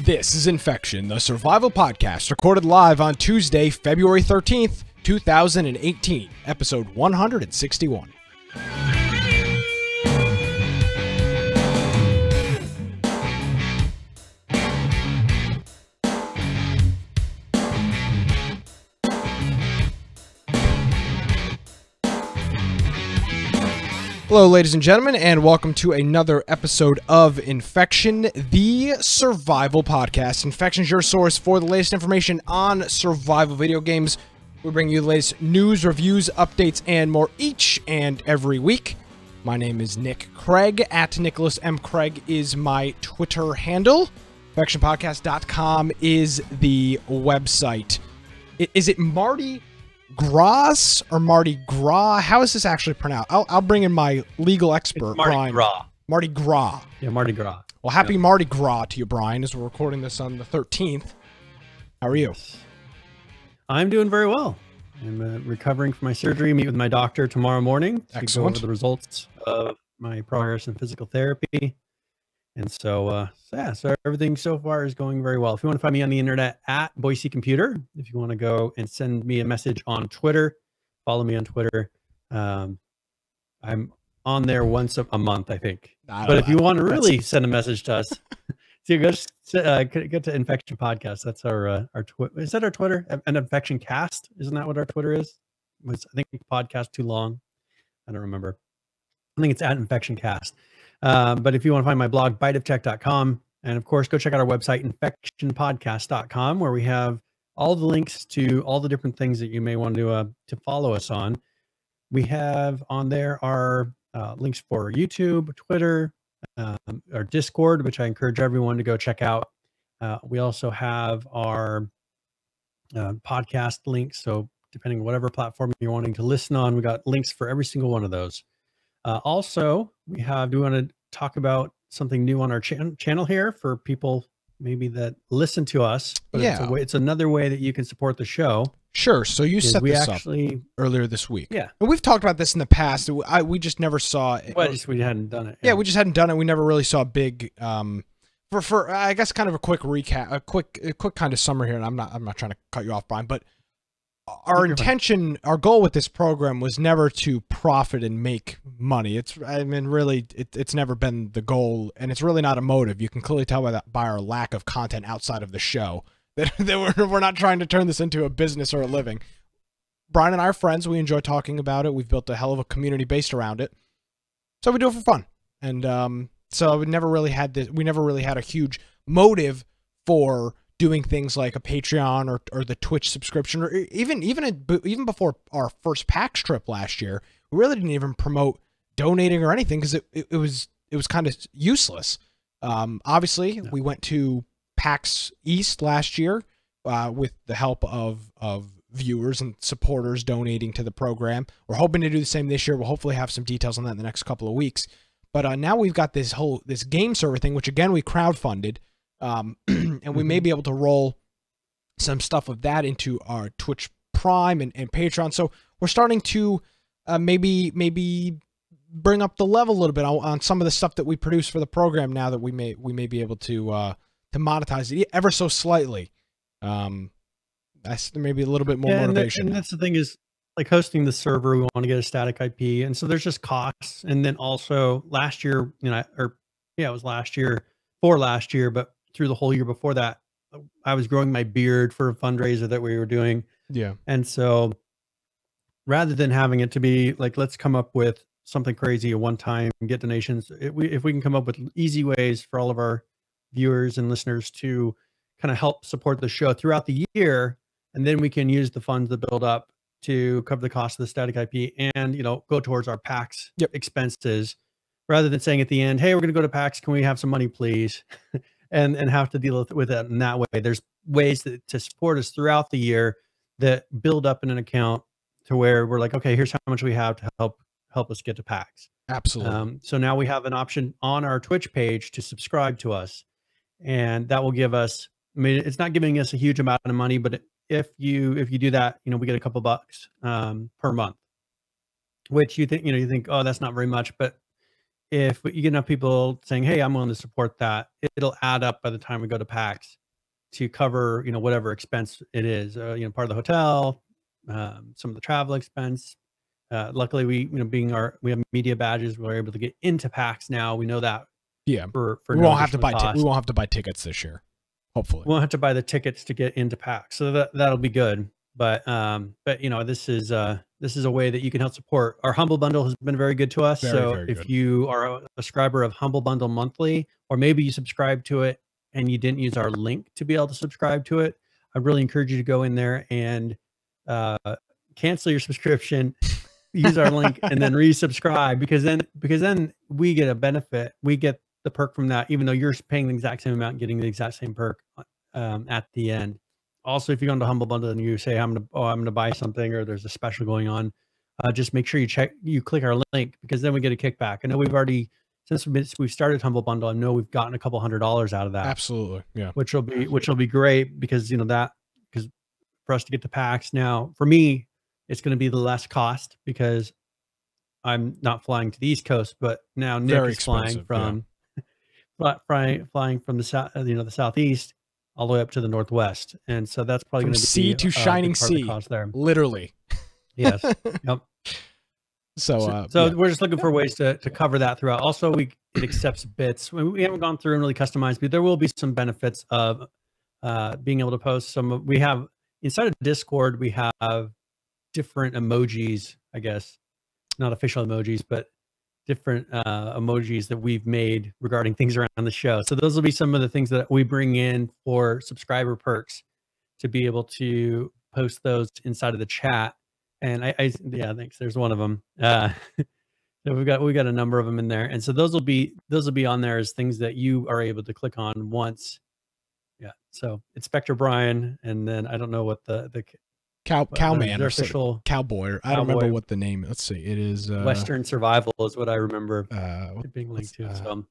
This is Infection, the survival podcast, recorded live on Tuesday, February 13th, 2018, episode 161. Hello, ladies and gentlemen, and welcome to another episode of Infection, the survival podcast. Infection is your source for the latest information on survival video games. We bring you the latest news, reviews, updates, and more each and every week. My name is Nick Craig. At Nicholas M. Craig is my Twitter handle. InfectionPodcast.com is the website. Is it Marty Gras or Marty Gras? How is this actually pronounced? I'll bring in my legal expert, Brian. Marty Gras. Yeah, Marty Gras. Well, happy Mardi Gras to you, Brian, as we're recording this on the 13th. How are you? I'm doing very well. I'm recovering from my surgery. Meet with my doctor tomorrow morning to go over the results of my progress in physical therapy. And so everything so far is going very well. If you want to find me on the internet at Boise Computer, if you want to go and send me a message on Twitter, follow me on Twitter. I'm on there once a month, I think. But if you want to really send a message to us, so go to Infection Podcast. That's our Twitter. Is that our Twitter? An Infection Cast? Isn't that what our Twitter is? I think podcast too long. I don't remember. I think it's at Infection Cast. But if you want to find my blog, biteoftech.com, and of course, go check out our website, infectionpodcast.com, where we have all the links to all the different things that you may want to follow us on. We have on there our links for YouTube, Twitter, our Discord, which I encourage everyone to go check out. We also have our podcast links. So depending on whatever platform you're wanting to listen on, we got links for every single one of those. Also, do we want to talk about something new on our channel here for people maybe that listen to us? But yeah, it's another way that you can support the show. Sure. So you set this up earlier this week. Yeah. And we've talked about this in the past. We just never saw it. Well, we hadn't done it. Yeah, we just hadn't done it. We never really saw a big, for I guess kind of a quick recap, a quick kind of summary here. And I'm not trying to cut you off, Brian, but our goal with this program was never to profit and make money. It's never been the goal, and it's really not a motive. You can clearly tell by our lack of content outside of the show that we're not trying to turn this into a business or a living. Brian and I are friends. We enjoy talking about it. We've built a hell of a community based around it, so we do it for fun. And so we never really had a huge motive for doing things like a Patreon or the Twitch subscription, or even before our first PAX trip last year, we really didn't even promote donating or anything because it was kind of useless. Obviously, we went to PAX East last year with the help of viewers and supporters donating to the program. We're hoping to do the same this year. We'll hopefully have some details on that in the next couple of weeks. But now we've got this game server thing, which again we crowdfunded. And we may be able to roll some stuff of that into our Twitch Prime and Patreon. So we're starting to maybe bring up the level a little bit on some of the stuff that we produce for the program now that we may be able to monetize it ever so slightly. That's maybe a little bit more motivation. And that's the thing is, like, hosting the server, we want to get a static IP, and so there's just costs. And then also last year, it was last year, but through the whole year before that, I was growing my beard for a fundraiser that we were doing. Yeah. And so rather than having it to be like, let's come up with something crazy a one-time, get donations, if we can come up with easy ways for all of our viewers and listeners to kind of help support the show throughout the year, and then we can use the funds that build up to cover the cost of the static IP and, go towards our PAX expenses, rather than saying at the end, hey, we're going to go to PAX, can we have some money, please? and have to deal with it in that way. There's ways to support us throughout the year that build up in an account to where we're like, okay, here's how much we have to help us get to PAX. Absolutely. So now we have an option on our Twitch page to subscribe to us, and that will give us, it's not giving us a huge amount of money, but if you do that, we get a couple bucks per month, which you think, oh, that's not very much, but if you get enough people saying, "Hey, I'm willing to support that," it'll add up by the time we go to PAX to cover, whatever expense it is. Part of the hotel, some of the travel expense. Luckily, we have media badges. We're able to get into PAX now. We know that. Yeah, For we no won't have to additional buy cost. we won't have to buy tickets this year. Hopefully, we won't have to buy the tickets to get into PAX, so that'll be good. But this is a way that you can help support. Our Humble Bundle has been very good to us. very, So very if good. you are a subscriber of Humble Bundle monthly, or maybe you subscribe to it and you didn't use our link to be able to subscribe to it, I really encourage you to go in there and cancel your subscription, use our link, and then resubscribe, because then we get a benefit. We get the perk from that, even though you're paying the exact same amount and getting the exact same perk at the end. Also, if you go into Humble Bundle and you say, I'm gonna buy something, or there's a special going on, just make sure you click our link, because then we get a kickback. I know we've already, since we've started Humble Bundle, I know we've gotten a couple $100 out of that. Absolutely, yeah. Which will be great, because because for us to get to PAX now, for me, it's going to be the less cost, because I'm not flying to the East Coast, but now Nick is flying from flying from the south, the southeast, all the way up to the northwest, and so that's probably going to be sea to shining sea, cost there. Literally. Yes. Yep. So we're just looking for ways to cover that throughout. Also, it accepts bits. We haven't gone through and really customized, but there will be some benefits of being able to post some. We have inside of Discord, we have different emojis, I guess, not official emojis, but different emojis that we've made regarding things around the show. So those will be some of the things that we bring in for subscriber perks, to be able to post those inside of the chat. And yeah, thanks. There's one of them. So we got a number of them in there, and so those will be on there as things that you are able to click on once. Yeah. So it's Spectre Brian, and then I don't know what the Cowman or official cowboy. I don't remember what the name. Let's see. It is Western Survival is what I remember being linked to.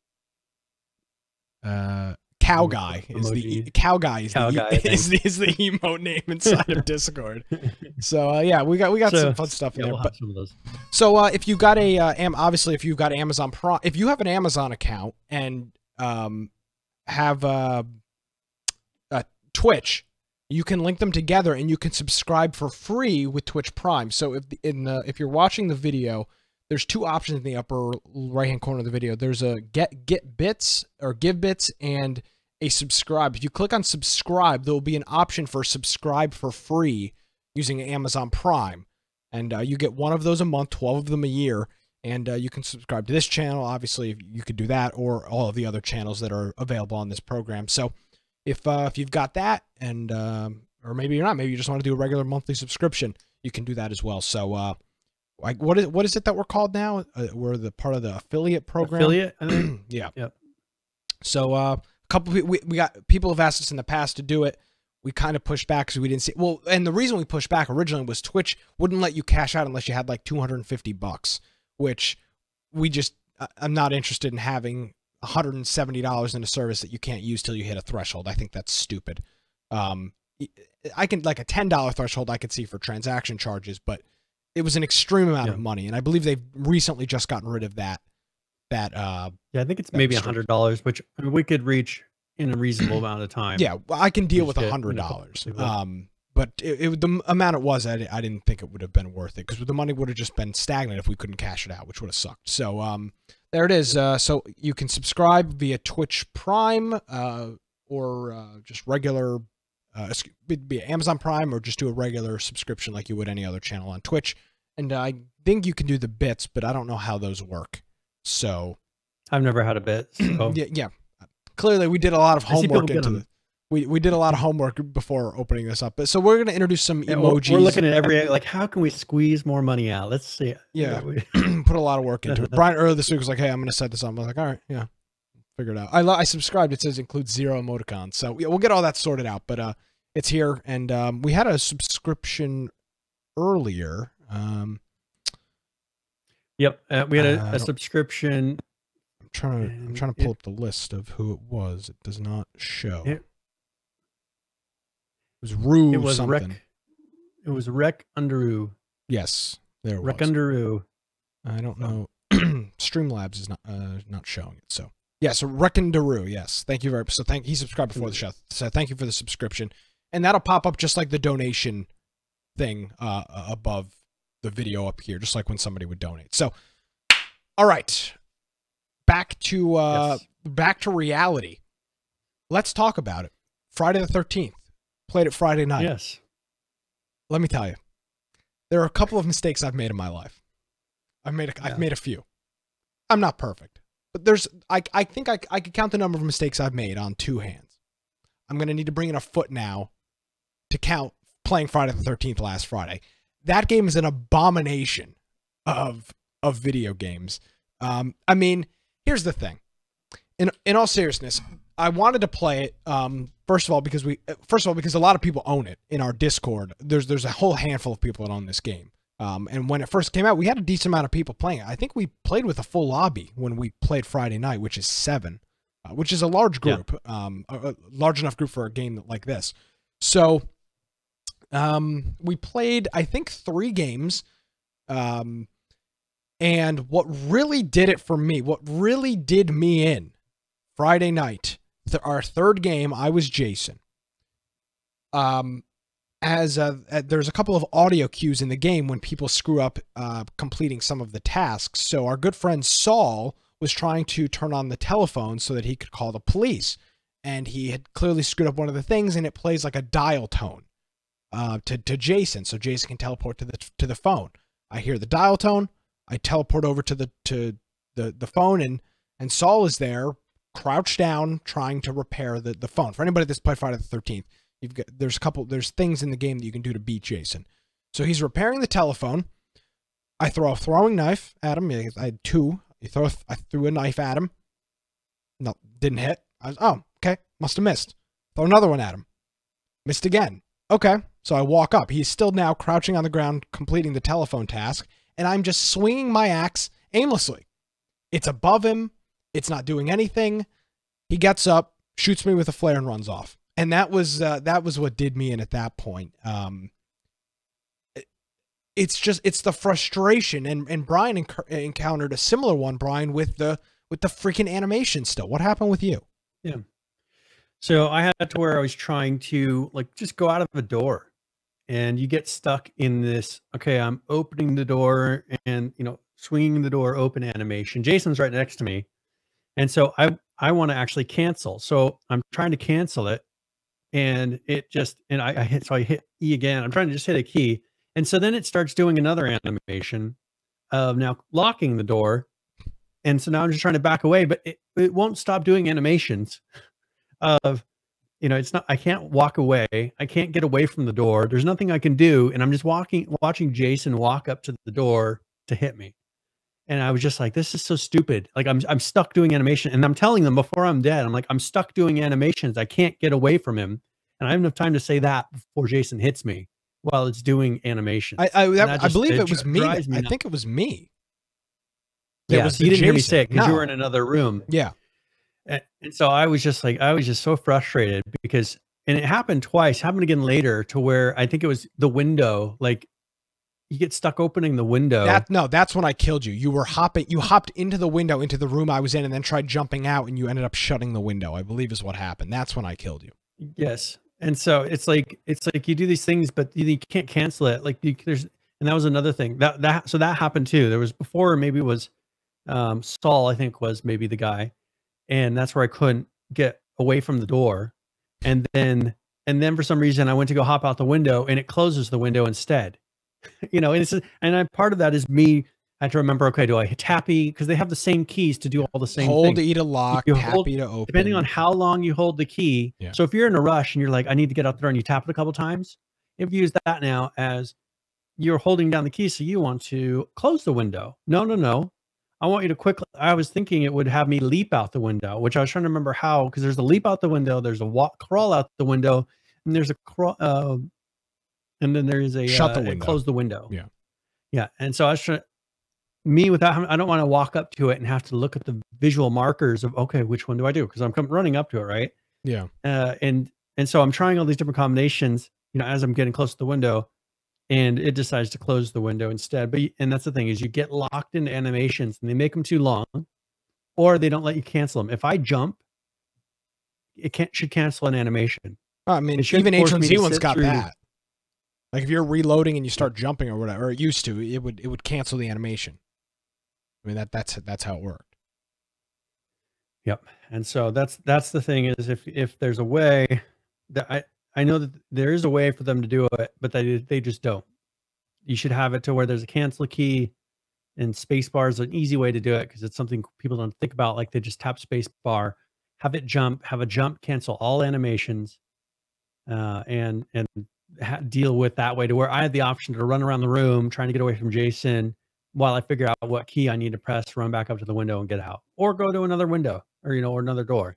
Cow Guy is the Cow Guy is the emote name inside of Discord. So yeah, we got some fun stuff in there. But so if you got obviously if you've got Amazon Prime, if you have an Amazon account and have Twitch, you can link them together and you can subscribe for free with Twitch Prime. So if you're watching the video, there's two options in the upper right hand corner of the video. There's a get bits or give bits and a subscribe. If you click on subscribe, there will be an option for subscribe for free using Amazon Prime, and you get one of those a month, 12 of them a year, and you can subscribe to this channel. Obviously, you could do that, or all of the other channels that are available on this program. So if you've got that, and or maybe you're not, maybe you just want to do a regular monthly subscription, you can do that as well. So like what is it that we're called now? We're the part of the affiliate program. Affiliate, I think. Yeah. Yep. So we got people have asked us in the past to do it. We kind of pushed back because we didn't see. Well, and the reason we pushed back originally was Twitch wouldn't let you cash out unless you had like $250, which I'm not interested in having $170 in a service that you can't use till you hit a threshold. I think that's stupid. I can, like, a $10 threshold I could see for transaction charges, but it was an extreme amount of money, and I believe they've recently just gotten rid of that. Yeah, I think it's maybe $100, which we could reach in a reasonable amount of time. Yeah, I can deal with $100. But the amount it was, I didn't think it would have been worth it, because the money would have just been stagnant if we couldn't cash it out, which would have sucked. So there it is. So you can subscribe via Twitch Prime or just regular, via Amazon Prime, or just do a regular subscription like you would any other channel on Twitch. And I think you can do the bits, but I don't know how those work. So I've never had a bit. So. yeah. Clearly, we did a lot of homework into the. We did a lot of homework before opening this up. But so we're going to introduce some emojis. We're looking at like, how can we squeeze more money out? Let's see. Yeah, put a lot of work into it. Brian earlier this week was like, "Hey, I'm going to set this up." I was like, "All right, yeah, figure it out." I subscribed. It says includes 0 emoticons, so yeah, we'll get all that sorted out. But it's here, and we had a subscription earlier. Yep, we had a subscription. I'm trying to pull up the list of who it was. It does not show. It was Rue. It was something. It was Rec Underoo. Yes, there it was. Rec Underoo. I don't know. Streamlabs is not showing it. So yeah, so Reckondaroo, yes. Thank you very much. So he subscribed before the show. So thank you for the subscription. And that'll pop up just like the donation thing above the video up here, just like when somebody would donate. So all right. Back to reality. Let's talk about it. Friday the 13th. Played it Friday night. Yes. Let me tell you. There are a couple of mistakes I've made in my life. I've made a few. I'm not perfect, but I think I could count the number of mistakes I've made on two hands. I'm going to need to bring in a foot now to count playing Friday the 13th last Friday. That game is an abomination of video games. I mean, here's the thing. In all seriousness, I wanted to play it. First of all, because a lot of people own it in our Discord. There's a whole handful of people that own this game. And when it first came out, we had a decent amount of people playing it. I think we played with a full lobby when we played Friday night, which is 7, which is a large group, a large enough group for a game like this. So we played, I think, 3 games. And what really did it for me, what really did me in Friday night, our third game, I was Jason. There's a couple of audio cues in the game when people screw up completing some of the tasks. So our good friend Saul was trying to turn on the telephone so that he could call the police. And he had clearly screwed up one of the things, and it plays like a dial tone to Jason, so Jason can teleport to the phone. I hear the dial tone. I teleport over to the phone, and Saul is there, crouched down, trying to repair the phone. For anybody that's played Friday the 13th, there's things in the game that you can do to beat Jason. So he's repairing the telephone. I throw a throwing knife at him. I had 2. I threw a knife at him. No, didn't hit. Oh, okay, must have missed. Throw another one at him. Missed again. Okay, so I walk up. He's still now crouching on the ground, completing the telephone task, and I'm just swinging my axe aimlessly. It's above him. It's not doing anything. He gets up, shoots me with a flare, and runs off. And that was what did me in at that point. It's the frustration, and Brian encountered a similar one, Brian, with the freaking animation still. What happened with you? Yeah. So I had to where I was trying to just go out of a door, and you get stuck in this, okay, I'm opening the door and, swinging the door open animation. Jason's right next to me. And so I want to actually cancel. So I'm trying to cancel it, and I hit E again. I'm trying to just hit a key. And so then it starts doing another animation of now locking the door. And so now I'm just trying to back away, but it won't stop doing animations of, it's not, I can't walk away. I can't get away from the door. There's nothing I can do. And I'm just watching Jason walk up to the door to hit me. And I was just like, this is so stupid. Like I'm stuck doing animation, and I'm telling them before I'm dead, I'm like, I'm stuck doing animations. I can't get away from him. And I have enough time to say that before Jason hits me while it's doing animation. I believe it was me. I think it was me. Yeah, so you didn't hear me say it because you were in another room. Yeah. And so I was just so frustrated because, and it happened twice, happened again later, to where I think it was the window, you get stuck opening the window. That's when I killed you. You hopped into the window, into the room I was in, and then tried jumping out, and you ended up shutting the window, I believe is what happened. That's when I killed you. Yes. And so it's like you do these things, but you can't cancel it. And that was another thing so that happened too. There was before, maybe it was Saul, I think was maybe the guy. And that's where I couldn't get away from the door. And then for some reason I went to go hop out the window, and it closes the window instead. Part of that is me. I have to remember, okay, do I hit tappy? Because they have the same keys to do all the same things. Hold E to lock, tappy to open. Depending on how long you hold the key. Yeah. So if you're in a rush and you're like, I need to get out there, and you tap it a couple times, if you use that now as you're holding down the key, so you want to close the window. No. I want you to quickly. I was thinking it would have me leap out the window, which I was trying to remember how, because there's a leap out the window, there's a crawl out the window, and there's a crawl, and then there's a shut the window. Close the window. Yeah. Yeah. And so I was trying. I don't want to walk up to it and have to look at the visual markers of, okay, which one do I do? Because I'm running up to it, right? Yeah. And so I'm trying all these different combinations, as I'm getting close to the window, and it decides to close the window instead. And that's the thing, is you get locked into animations and they make them too long, or they don't let you cancel them. If I jump, should cancel an animation. I mean, even H1Z one's got that. Like if you're reloading and you start jumping or whatever, or it used to, it would cancel the animation. I mean, that's how it worked. Yep. And so that's the thing, is if there's a way that I know that there is a way for them to do it, but they just don't. You should have it to where there's a cancel key, and spacebar is an easy way to do it because it's something people don't think about. Like they just tap spacebar, have a jump, cancel all animations, and deal with that way, to where I had the option to run around the room trying to get away from Jason while I figure out what key I need to press, run back up to the window and get out, or go to another window, or or another door.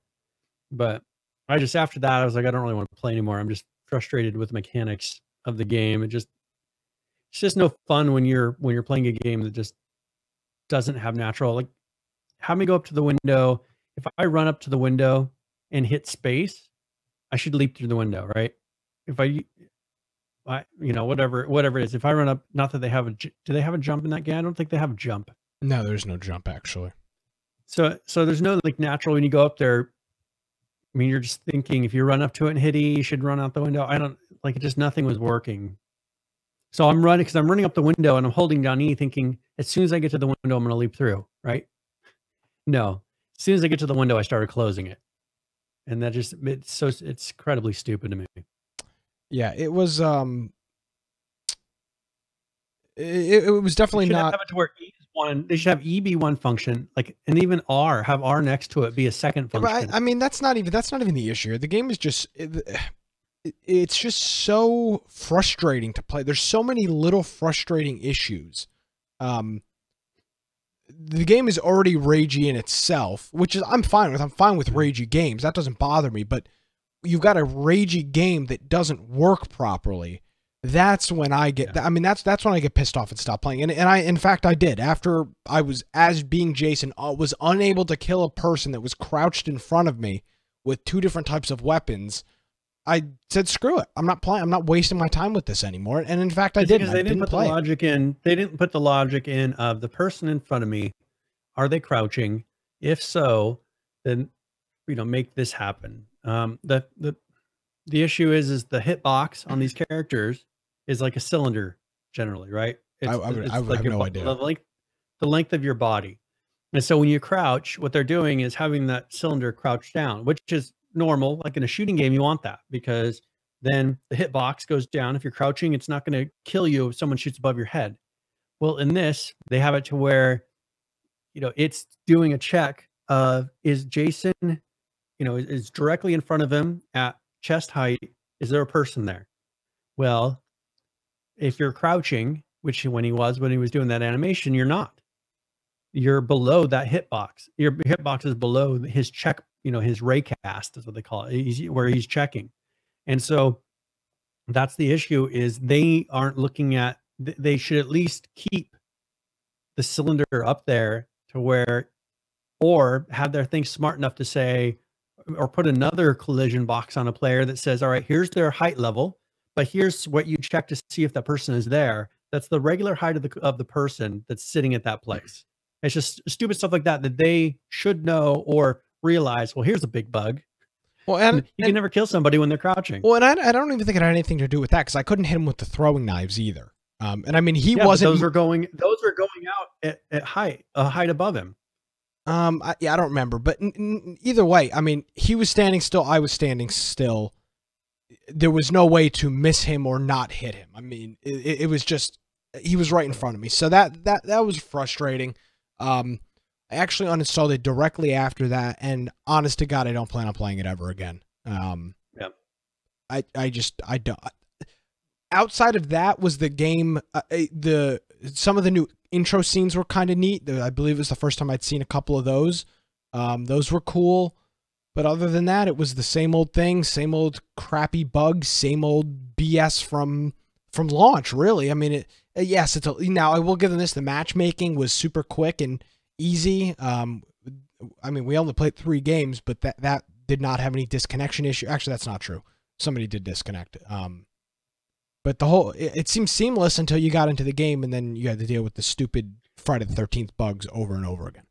But after that, I was like, I don't really want to play anymore. I'm just frustrated with the mechanics of the game. It's just no fun when you're playing a game that just doesn't have natural. Like, have me go up to the window. If I run up to the window and hit space, I should leap through the window, right? If I whatever it is. If I run up, not that they have do they have a jump in that game? I don't think they have a jump. No, there's no jump actually. So there's no like natural when you go up there. I mean, you're just thinking if you run up to it and hit E, you should run out the window. I don't like it. Just nothing was working. So I'm running up the window and I'm holding down E, thinking as soon as I get to the window, I'm going to leap through. Right? No. As soon as I get to the window, I started closing it, and that it's incredibly stupid to me. Yeah, it was. It was definitely not. Have it to where E is one. They should have E be one function, like, and even R, have R next to it be a second function. I mean, that's not even the issue. The game is just. It's just so frustrating to play. There's so many little frustrating issues. The game is already ragey in itself, which is I'm fine with. I'm fine with ragey games. That doesn't bother me. But you've got a ragey game that doesn't work properly. That's when I get. Yeah. I mean, that's when I get pissed off and stop playing. And in fact, I did. After I was, as being Jason, was unable to kill a person that was crouched in front of me with 2 different types of weapons, I said, "Screw it! I'm not playing. I'm not wasting my time with this anymore." And in fact, I didn't. They didn't put the logic in. They didn't put the logic in of the person in front of me. Are they crouching? If so, then make this happen. The issue is the hitbox on these characters is like a cylinder generally, right? I have no idea. The length of your body. And so when you crouch, what they're doing is having that cylinder crouch down, which is normal. Like in a shooting game, you want that because then the hitbox goes down. If you're crouching, it's not going to kill you if someone shoots above your head. Well, in this, they have it to where, it's doing a check of, is Jason, is directly in front of him at chest height. Is there a person there? Well, if you're crouching, which when he was doing that animation, you're not. You're below that hitbox. Your hitbox is below his check, his raycast is what they call it, where he's checking. And so that's the issue, is they aren't looking at, they should at least keep the cylinder up there to where, or have their thing smart enough to say, or put another collision box on a player that says, all right, here's their height level, but here's what you check to see if that person is there. That's the regular height of the person that's sitting at that place. It's just stupid stuff like that they should know or realize, well, here's a big bug. Well, and you can never kill somebody when they're crouching. Well, and I don't even think it had anything to do with that, because I couldn't hit him with the throwing knives either. And I mean, he wasn't. Those were going out at height above him. I don't remember, but either way, I mean, he was standing still. I was standing still. There was no way to miss him or not hit him. I mean, it was just, he was right in front of me. So that was frustrating. I actually uninstalled it directly after that, and honest to God, I don't plan on playing it ever again. Yep. I don't. Outside of that, was the game, some of the new intro scenes were kind of neat. I believe it was the first time I'd seen a couple of those. Those were cool. But other than that, it was the same old thing, same old crappy bugs, same old BS from launch, really. I mean, yes, now I will give them this. The matchmaking was super quick and easy. I mean, we only played 3 games, but that did not have any disconnection issue. Actually, that's not true. Somebody did disconnect. But the whole it seemed seamless until you got into the game, and then you had to deal with the stupid Friday the 13th bugs over and over again.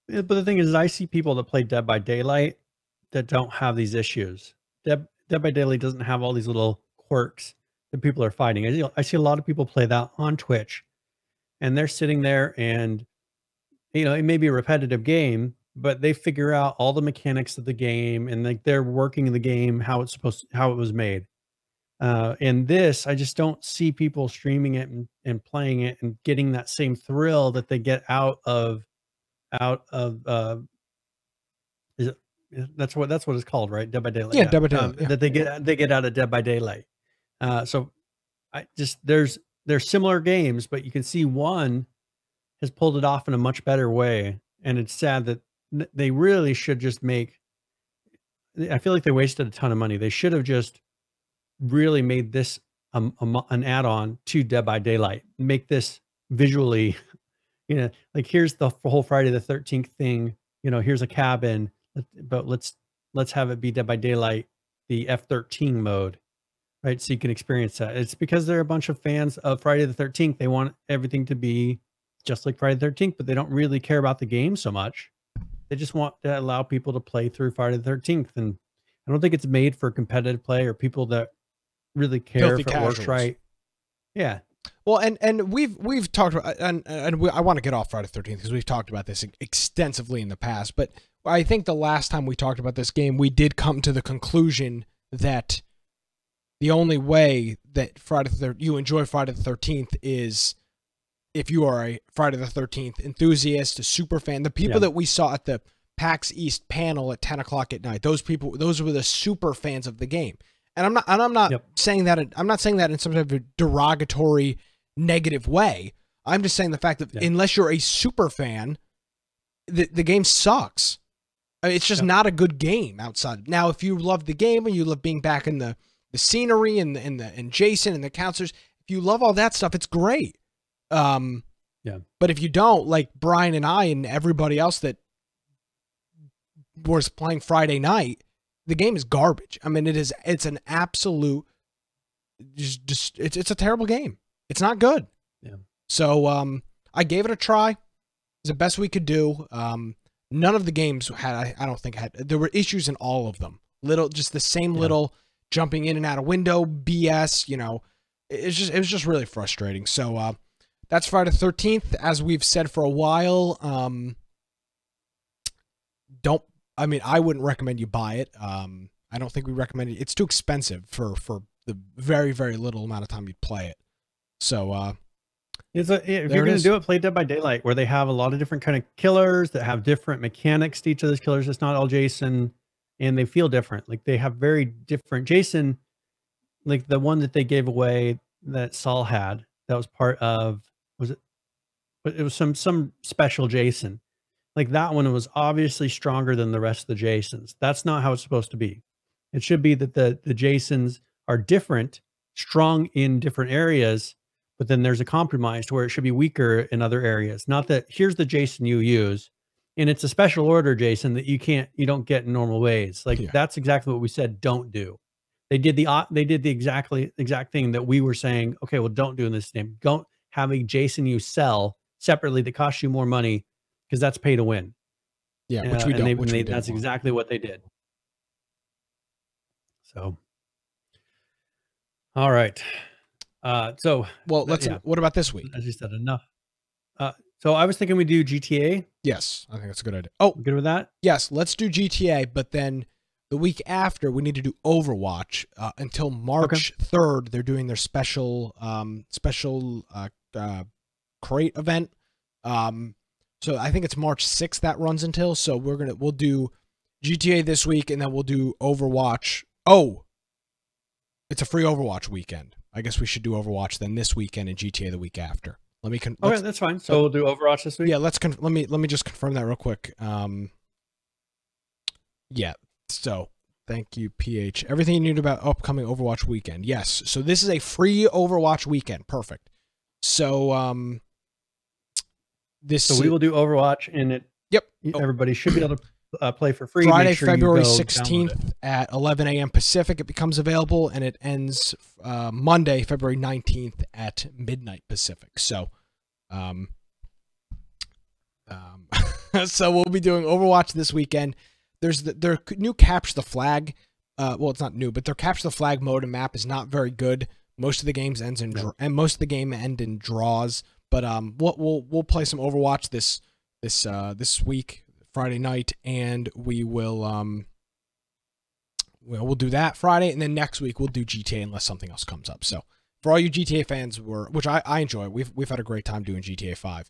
Yeah, but the thing is, I see people that play Dead by Daylight that don't have these issues. Dead by Daylight doesn't have all these little quirks that people are fighting. I see a lot of people play that on Twitch, and they're sitting there, and it may be a repetitive game, but they figure out all the mechanics of the game, and like they're working the game how it was made. And this, I just don't see people streaming it and playing it and getting that same thrill that they get out of is it, that's what it's called, right? Dead by Daylight. Yeah, Dead by Daylight. That they get out of Dead by Daylight. So I just there's similar games, but you can see one has pulled it off in a much better way, and it's sad that they really should just make. I feel like they wasted a ton of money. They should have just really made this an add-on to Dead by Daylight. Make this visually, like here's the whole Friday the 13th thing. Here's a cabin, but let's have it be Dead by Daylight, the F-13 mode, right? So you can experience that. It's because they're a bunch of fans of Friday the 13th. They want everything to be just like Friday the 13th, but they don't really care about the game so much. They just want to allow people to play through Friday the 13th. And I don't think it's made for competitive play or people that really care Filthy if it casuals. works right. Yeah. Well, and we've talked about, I want to get off Friday the 13th because we've talked about this extensively in the past, but I think the last time we talked about this game, we did come to the conclusion that the only way that you enjoy Friday the 13th is if you are a Friday the 13th enthusiast, a super fan. The people that we saw at the PAX East panel at 10 o'clock at night, those were the super fans of the game. And I'm not saying that I'm not saying that in some type of derogatory, negative way. I'm just saying the fact that unless you're a super fan, the game sucks. It's just not a good game outside. Now, if you love the game and you love being back in the scenery and Jason and the counselors, if you love all that stuff, it's great. But if you don't, like Brian and I and everybody else that was playing Friday night, the game is garbage. I mean, it's an absolute, it's a terrible game. It's not good. Yeah. So, I gave it a try. It was the best we could do. None of the games I don't think there were issues in all of them. Just the same little jumping in and out of window BS, it was just really frustrating. So, that's Friday the 13th. As we've said for a while, I wouldn't recommend you buy it. I don't think we recommend it. It's too expensive for the very, very little amount of time you'd play it. So, if you're going to do it, play Dead by Daylight, where they have a lot of different kind of killers that have different mechanics to each of those killers. It's not all Jason, and they feel different. Like they have very different Jason, like the one that they gave away that Saul had, that was part of, it was some special Jason. Like that one was obviously stronger than the rest of the Jasons. That's not how it's supposed to be. It should be that the Jasons are different, strong in different areas, but then there's a compromise to where it should be weaker in other areas. Not that here's the Jason you use, and it's a special order Jason that you don't get in normal ways. Like that's exactly what we said don't do. They did the exact thing that we were saying, okay, well, don't do in this game. Don't have a Jason you sell separately that costs you more money, because that's pay to win. Yeah, which we don't. That's exactly what they did. So, all right. What about this week? As you said, enough. So I was thinking we do GTA. Yes, I think that's a good idea. Oh, good with that? Yes, let's do GTA, but then the week after we need to do Overwatch until March 3rd. They're doing their special crate event. So I think it's March 6th that runs until. So we'll do GTA this week, and then we'll do Overwatch. Oh, it's a free Overwatch weekend. I guess we should do Overwatch then this weekend and GTA the week after. Okay, that's fine. So we'll do Overwatch this week. Yeah, let me just confirm that real quick. Yeah. So thank you, PH. Everything you need about upcoming Overwatch weekend. Yes. So this is a free Overwatch weekend. Perfect. So we will do Overwatch, and Yep. Everybody should be able to play for free, Friday, make sure February you go 16th at 11 a.m. Pacific, it becomes available, and it ends Monday, February 19th at midnight Pacific. So, so we'll be doing Overwatch this weekend. There's their new Capture the Flag. Well, it's not new, but their Capture the Flag mode and map is not very good. Most of the games end in draws. But we'll play some Overwatch this week, Friday night, and we'll do that Friday, and then next week we'll do GTA unless something else comes up. So for all you GTA fans, which I enjoy, we've had a great time doing GTA 5.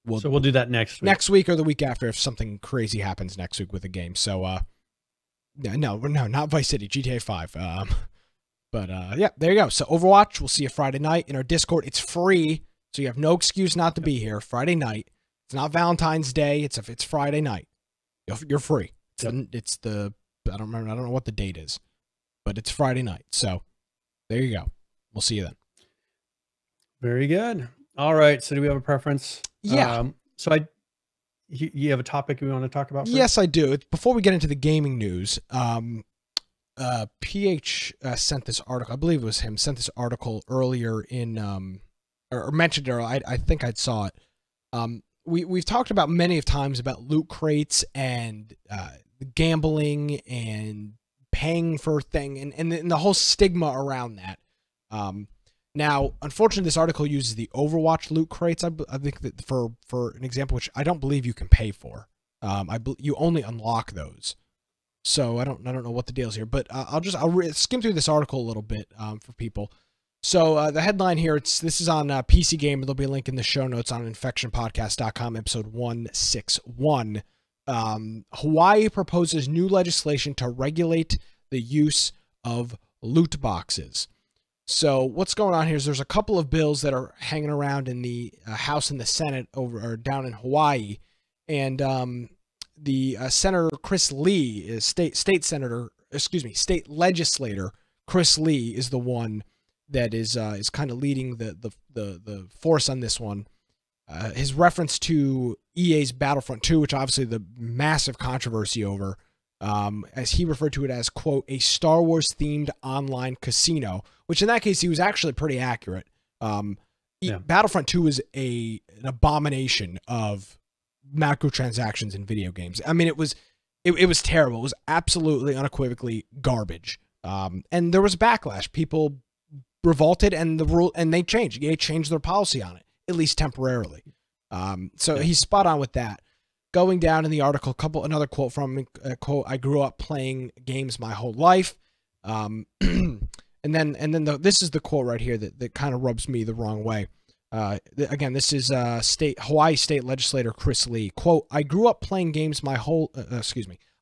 We'll do that next week. Next week or the week after if something crazy happens next week with a game. So no, not Vice City, GTA 5. But yeah, there you go. So Overwatch, we'll see you Friday night in our Discord. It's free, so you have no excuse not to be here Friday night. It's not Valentine's Day. It's Friday night. You're free. It's the I don't know what the date is, but it's Friday night. So there you go. We'll see you then. Very good. All right. So do we have a preference? Yeah. You have a topic we want to talk about first? Yes, I do. Before we get into the gaming news, PH sent this article. I believe it was him. Sent this article earlier in or mentioned it. Or I think I saw it. We've talked about many of times about loot crates and gambling and paying for and the whole stigma around that. Now, unfortunately, this article uses the Overwatch loot crates. I think that for an example, which I don't believe you can pay for. You only unlock those. So I don't know what the deal is here, but I'll skim through this article a little bit for people. So the headline here, this is on PC Gamer. There'll be a link in the show notes on infectionpodcast.com, episode 161. Hawaii proposes new legislation to regulate the use of loot boxes. So what's going on here is there's a couple of bills that are hanging around in the House and the Senate down in Hawaii, and the Senator Chris Lee is state legislator Chris Lee is the one that is kind of leading the force on this one. His reference to EA's Battlefront 2, which obviously the massive controversy over, as he referred to it as, quote, a Star Wars themed online casino, which in that case he was actually pretty accurate. Battlefront 2 is an abomination of microtransactions in video games. I mean, it was terrible. It was absolutely unequivocally garbage. And there was backlash. People revolted, and they changed. They changed their policy on it, at least temporarily. He's spot on with that. Going down in the article, another quote from him, quote, I grew up playing games my whole life. This is the quote right here that kind of rubs me the wrong way. Again, this is Hawaii State Legislator Chris Lee. Quote, I grew up playing games my whole,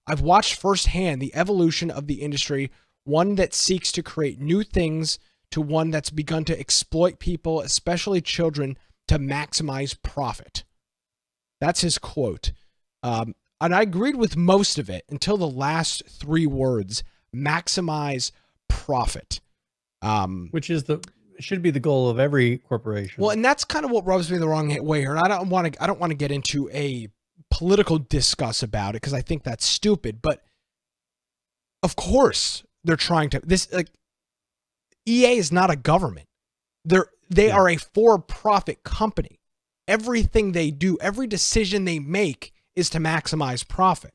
I've watched firsthand the evolution of the industry, one that seeks to create new things to one that's begun to exploit people, especially children, to maximize profit. That's his quote. And I agreed with most of it until the last three words, maximize profit. Which should be the goal of every corporation. Well, and that's kind of what rubs me the wrong way here. And I don't want to get into a political discuss about it because I think that's stupid. But of course, they're trying to. EA is not a government. They are a for-profit company. Everything they do, every decision they make, is to maximize profit.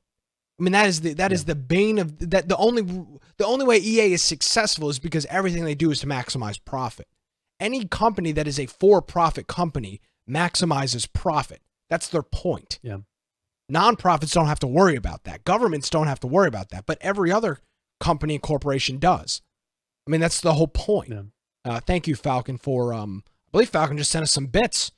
I mean, that is the bane of that. The only way EA is successful is because everything they do is to maximize profit. Any company that is a for-profit company maximizes profit. That's their point. Yeah. Nonprofits don't have to worry about that. Governments don't have to worry about that. But every other company and corporation does. I mean, that's the whole point. Yeah. Thank you, Falcon, for I believe Falcon just sent us some bits.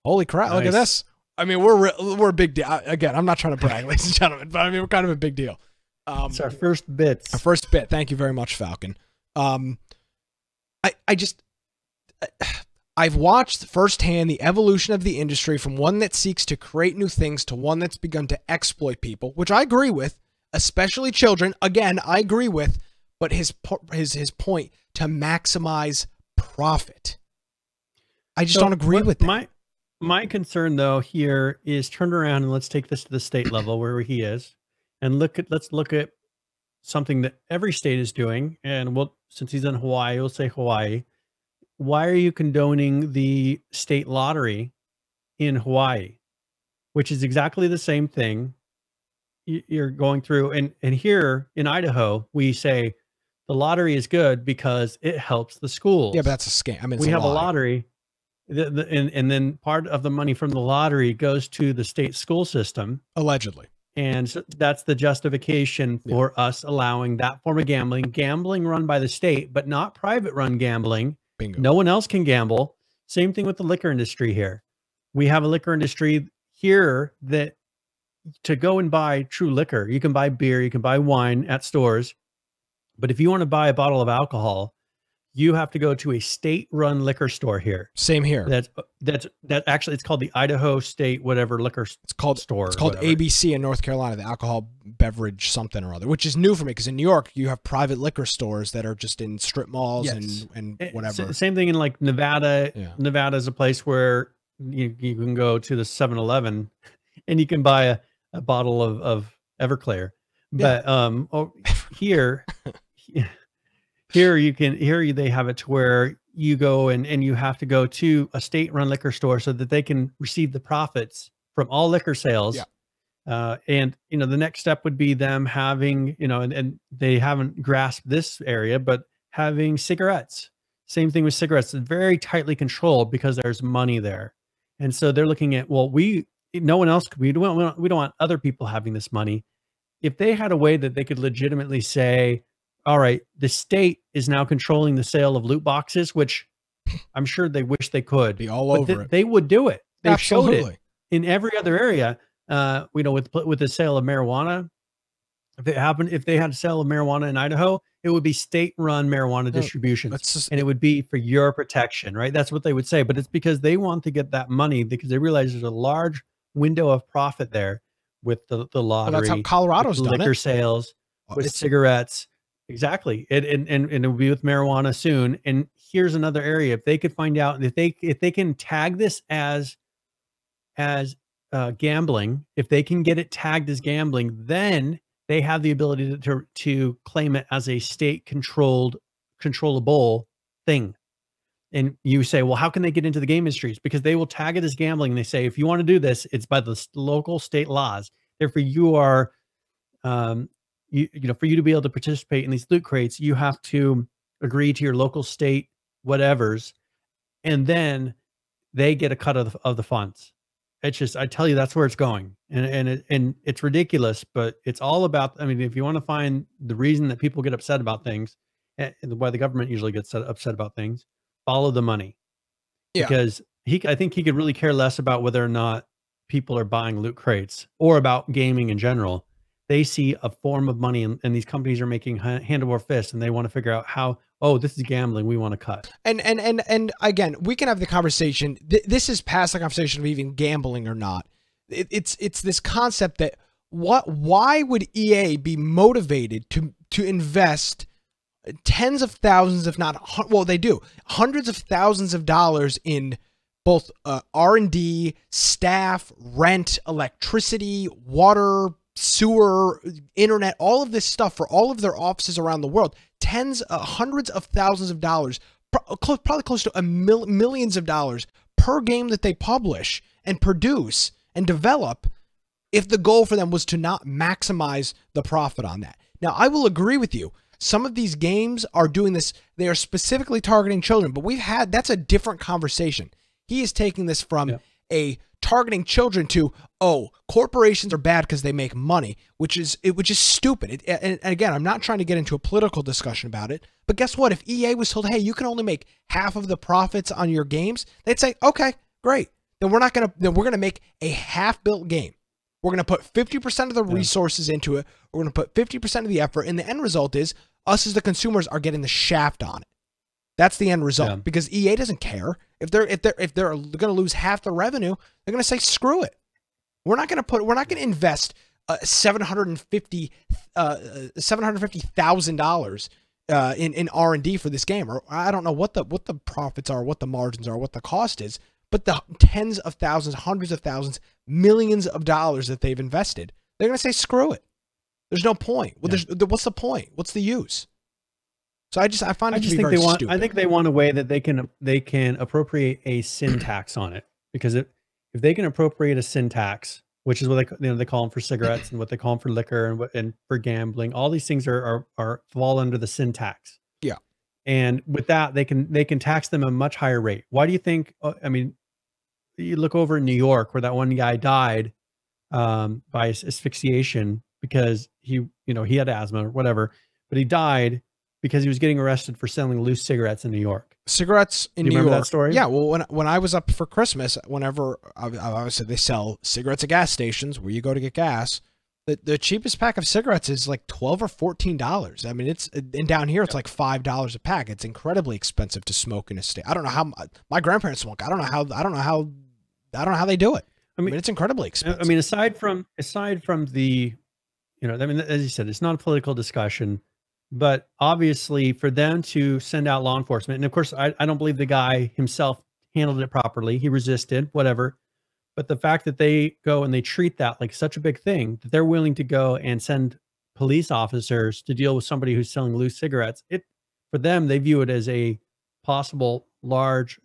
Holy crap! Nice. Look at this. I mean, we're a big deal. Again, I'm not trying to brag, ladies and gentlemen, but I mean, we're kind of a big deal. It's our first bits. Our first bit. Thank you very much, Falcon. I've watched firsthand the evolution of the industry from one that seeks to create new things to one that's begun to exploit people, which I agree with, especially children. Again, I agree with, but his point to maximize profit. I just don't agree with that. My concern though here is turn around and let's take this to the state level where he is, and let's look at something that every state is doing. And since he's in Hawaii, we'll say Hawaii. Why are you condoning the state lottery in Hawaii, which is exactly the same thing you're going through? And here in Idaho, we say the lottery is good because it helps the schools. Yeah, but that's a scam. I mean, we have a lottery, and then part of the money from the lottery goes to the state school system, allegedly. And so that's the justification for us allowing that form of gambling run by the state, but not private run gambling. Bingo. No one else can gamble. Same thing with the liquor industry here. We have a liquor industry here that to go and buy true liquor, you can buy beer, you can buy wine at stores. But if you want to buy a bottle of alcohol, you have to go to a state-run liquor store here. Same here. That actually, it's called the Idaho State whatever liquor store. It's called ABC in North Carolina, the alcohol beverage something or other, which is new for me because in New York you have private liquor stores that are just in strip malls and whatever. Same thing in like Nevada. Yeah. Nevada is a place where you can go to the 7-Eleven and you can buy a bottle of Everclear. But here they have it to where you go and you have to go to a state-run liquor store so that they can receive the profits from all liquor sales. Yeah. And the next step would be them having, and they haven't grasped this area, but having cigarettes. Same thing with cigarettes. It's very tightly controlled because there's money there. And so they're looking at, well, no one else, we don't want other people having this money. If they had a way that they could legitimately say, all right, the state is now controlling the sale of loot boxes, which I'm sure they wish they could be all over it. They would do it. They've Absolutely. showed it in every other area. With the sale of marijuana, if they had a sale of marijuana in Idaho, it would be state-run marijuana distributions, and it would be for your protection, right? That's what they would say. But it's because they want to get that money because they realize there's a large window of profit there with the lottery. Well, that's how Colorado's done liquor sales, with cigarettes. Exactly. And it will be with marijuana soon. And here's another area. If they could find out, if they can tag this as gambling, if they can get it tagged as gambling, then they have the ability to claim it as a state controllable thing. And you say, well, how can they get into the game industries? Because they will tag it as gambling. And they say, if you want to do this, it's by the local state laws. Therefore, you are, for you to be able to participate in these loot crates, you have to agree to your local state whatevers, and then they get a cut of the funds. It's just, I tell you, that's where it's going, and it's ridiculous, but it's all about. I mean, if you want to find the reason that people get upset about things, and why the government usually gets upset about things, follow the money. Yeah. Because I think he could really care less about whether or not people are buying loot crates or about gaming in general. They see a form of money, and these companies are making hand over fist, and they want to figure out how, oh, this is gambling, we want to cut. And again, we can have the conversation. This is past the conversation of even gambling or not. It's this concept that why would EA be motivated to invest tens of thousands, if not, well, they do, hundreds of thousands of dollars in both R&D, staff, rent, electricity, water, sewer, internet, all of this stuff for all of their offices around the world, hundreds of thousands of dollars, probably close to millions of dollars per game that they publish and produce and develop, if the goal for them was to not maximize the profit on that. Now, I will agree with you. Some of these games are doing this. They are specifically targeting children, but that's a different conversation. He is taking this from a targeting children to, oh, corporations are bad because they make money, which is stupid. And again, I'm not trying to get into a political discussion about it, but guess what? If EA was told, hey, you can only make half of the profits on your games, they'd say, okay, great. Then we're going to make a half-built game. We're going to put 50% of the resources into it. We're going to put 50% of the effort, and the end result is us as the consumers are getting the shaft on it. That's the end result, because EA doesn't care. If they're going to lose half the revenue, they're going to say, screw it. We're not going to invest $750,000 in R&D for this game, or I don't know what the profits are, what the margins are, what the cost is, but the tens of thousands, hundreds of thousands, millions of dollars that they've invested, they're going to say, screw it. There's no point. Well, what's the point? What's the use? So I find it to be very stupid. I think they want a way that they can appropriate a sin tax on it, because if they can appropriate a sin tax, which is what they call them for cigarettes and what they call them for liquor and for gambling, all these things are fall under the sin tax. Yeah. And with that, they can tax them at a much higher rate. Why do you think? I mean, you look over in New York where that one guy died by asphyxiation because he had asthma or whatever, but he died because he was getting arrested for selling loose cigarettes in New York. Cigarettes in New York. Remember that story? Yeah. Well, when I was up for Christmas, whenever obviously they sell cigarettes at gas stations where you go to get gas, the cheapest pack of cigarettes is like $12 or $14. I mean, and down here it's like $5 a pack. It's incredibly expensive to smoke in a state. I don't know how my grandparents smoke. I don't know how they do it. I mean, it's incredibly expensive. I mean, aside from the, I mean, as you said, it's not a political discussion. But obviously for them to send out law enforcement, and of course, I don't believe the guy himself handled it properly. He resisted, whatever. But the fact that they go and they treat that like such a big thing, that they're willing to go and send police officers to deal with somebody who's selling loose cigarettes, for them, they view it as a possible large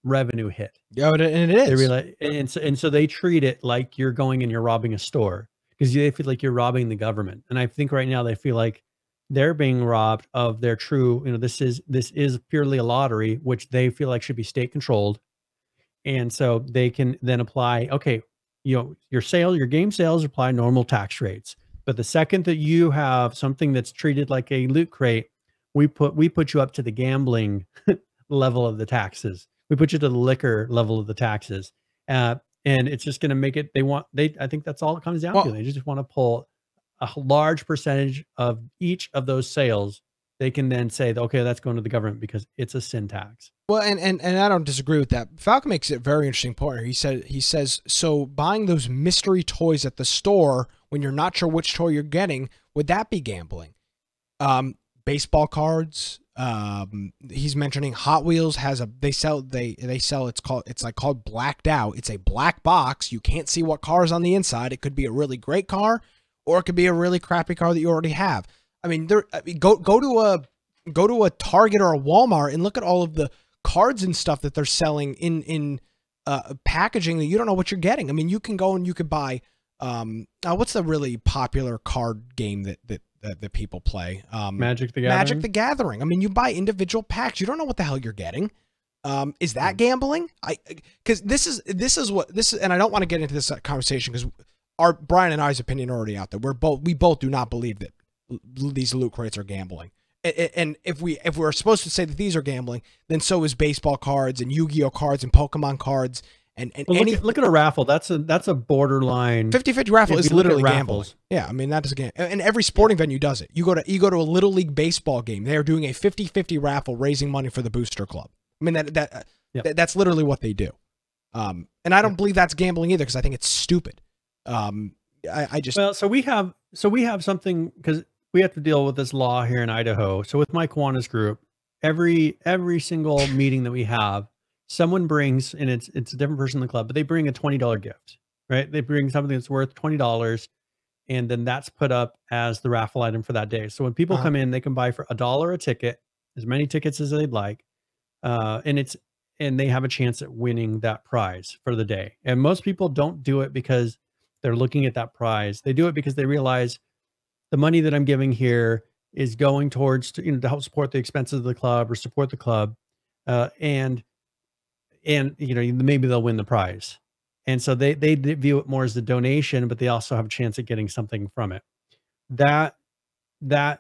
revenue hit. Yeah, and it is. They realize, and so they treat it like you're going and you're robbing a store, because they feel like you're robbing the government. And I think right now they feel like they're being robbed of their true, this is purely a lottery, which they feel like should be state controlled. And so they can then apply, okay, your game sales apply normal tax rates. But the second that you have something that's treated like a loot crate, we put you up to the gambling level of the taxes. We put you to the liquor level of the taxes. And it's just going to make it, I think that's all it comes down to. They just want to pull a large percentage of each of those sales. They can then say, okay, that's going to the government because it's a sin tax. Well, and I don't disagree with that. Falcon makes it a very interesting point. He says, so buying those mystery toys at the store when you're not sure which toy you're getting, would that be gambling? Baseball cards. He's mentioning Hot Wheels they sell it's called blacked out. It's a black box. You can't see what car is on the inside. It could be a really great car, or it could be a really crappy car that you already have. I mean, go to a Target or a Walmart and look at all of the cards and stuff that they're selling in packaging that you don't know what you're getting. I mean, you can go and you could buy what's the really popular card game that people play? Magic the Gathering. Magic the Gathering. I mean, you buy individual packs. You don't know what the hell you're getting. Is that gambling? Because this is, and I don't want to get into this conversation because Brian and I's opinion already out there. We both do not believe that these loot crates are gambling. And if we're supposed to say that these are gambling, then so is baseball cards and Yu-Gi-Oh cards and Pokemon cards and look at a raffle. That's a borderline 50-50 raffle is literally gambling. Yeah, I mean that is game. And every sporting venue does it. You go to a little league baseball game. They are doing a 50-50 raffle, raising money for the booster club. I mean that's literally what they do. And I don't believe that's gambling either because I think it's stupid. So we have something, because we have to deal with this law here in Idaho. So with my Kiwanis group, every single meeting that we have, someone brings, and it's a different person in the club, but they bring a $20 gift, right? They bring something that's worth $20, and then that's put up as the raffle item for that day. So when people come in, they can buy for $1 a ticket, as many tickets as they'd like, and they have a chance at winning that prize for the day. And most people don't do it because they're looking at that prize. They do it because they realize the money that I'm giving here is going towards to help support the expenses of the club or support the club, and maybe they'll win the prize. And so they view it more as a donation, but they also have a chance at getting something from it. That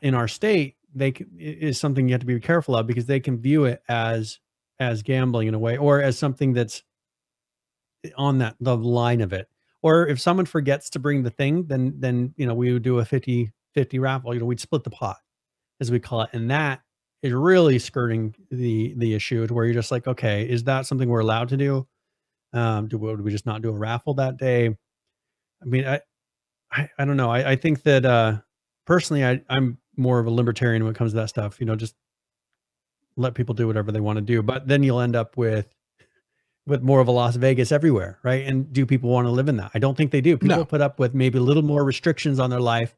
in our state is something you have to be careful of, because they can view it as gambling in a way, or as something that's on the line of it. Or if someone forgets to bring the thing, then we would do a 50-50 raffle. We'd split the pot, as we call it. And that is really skirting the issue to where you're just like, okay, is that something we're allowed to do? Do we just not do a raffle that day? I mean, I don't know. I think that personally, I'm more of a libertarian when it comes to that stuff. Just let people do whatever they want to do. But then you'll end up with with more of a Las Vegas everywhere, right? And do people want to live in that? I don't think they do. People put up with maybe a little more restrictions on their life